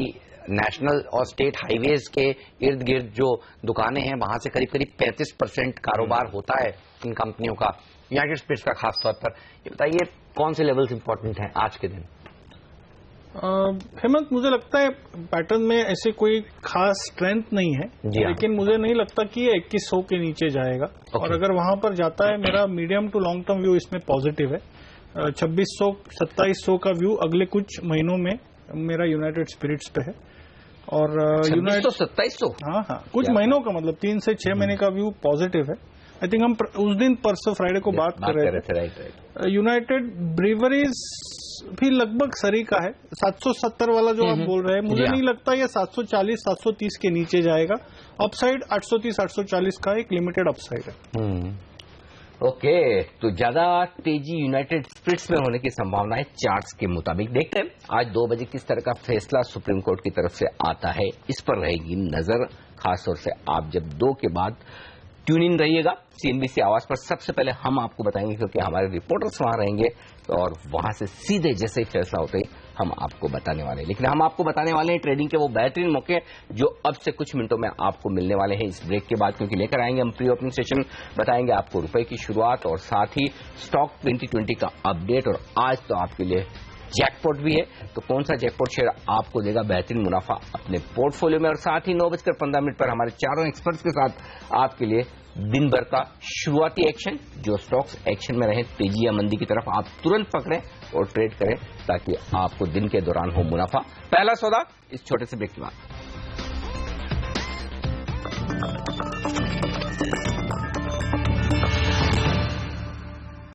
नेशनल और स्टेट हाईवेज के इर्द गिर्द जो दुकानें हैं वहां से करीब 35% कारोबार होता है इन कंपनियों का, यूनाइटेड स्पिरिट्स का खास तौर पर। ये बताइए कौन से लेवल्स इंपॉर्टेंट हैं आज के दिन? हेमंत, मुझे लगता है पैटर्न में ऐसे कोई खास स्ट्रेंथ नहीं है, लेकिन मुझे नहीं लगता कि ये 2100 के नीचे जाएगा। और अगर वहां पर जाता है, मेरा medium to long term view इसमें पॉजिटिव है। 2600 2700 का व्यू अगले कुछ महीनों में मेरा यूनाइटेड स्पिरिट्स पे है। और यूनाइटेड 2700 हाँ कुछ महीनों का मतलब 3 से 6 महीने का व्यू पॉजिटिव है। आई थिंक हम उस दिन परसों फ्राइडे को बात कर रहे थे। यूनाइटेड ब्रीवरीज भी लगभग सरी का है, 770 वाला जो आप बोल रहे हैं, मुझे नहीं लगता ये 740 730 के नीचे जाएगा। अपसाइड 830 840 का एक लिमिटेड अपसाइड है। ओके, तो ज्यादा तेजी यूनाइटेड स्पिरिट्स में होने की संभावना है चार्ट्स के मुताबिक। देखते हैं आज 2 बजे किस तरह का फैसला सुप्रीम कोर्ट की तरफ से आता है, इस पर रहेगी नजर। खासतौर से आप जब 2 के बाद ट्यून इन रहिएगा सीएनबीसी आवाज पर। सबसे पहले हम आपको बताएंगे क्योंकि हमारे रिपोर्टर्स वहां रहेंगे और वहां से सीधे जैसे ही फैसला होते ही हम आपको बताने वाले हैं। लेकिन हम आपको बताने वाले हैं ट्रेडिंग के वो बेहतरीन मौके जो अब से कुछ मिनटों में आपको मिलने वाले हैं इस ब्रेक के बाद, क्योंकि लेकर आएंगे हम प्री ओपनिंग सेशन, बताएंगे आपको रुपए की शुरुआत और साथ ही स्टॉक 2020 का अपडेट। और आज तो आपके लिए जैकपॉट भी है, तो कौन सा जैकपॉट शेयर आपको देगा बेहतरीन मुनाफा अपने पोर्टफोलियो में। और साथ ही 9:15 पर हमारे चारों एक्सपर्ट्स के साथ आपके लिए दिन भर का शुरुआती एक्शन, जो स्टॉक्स एक्शन में रहे तेजी या मंदी की तरफ, आप तुरंत पकड़ें और ट्रेड करें ताकि आपको दिन के दौरान हो मुनाफा। पहला सौदा इस छोटे से ब्रेक के बाद।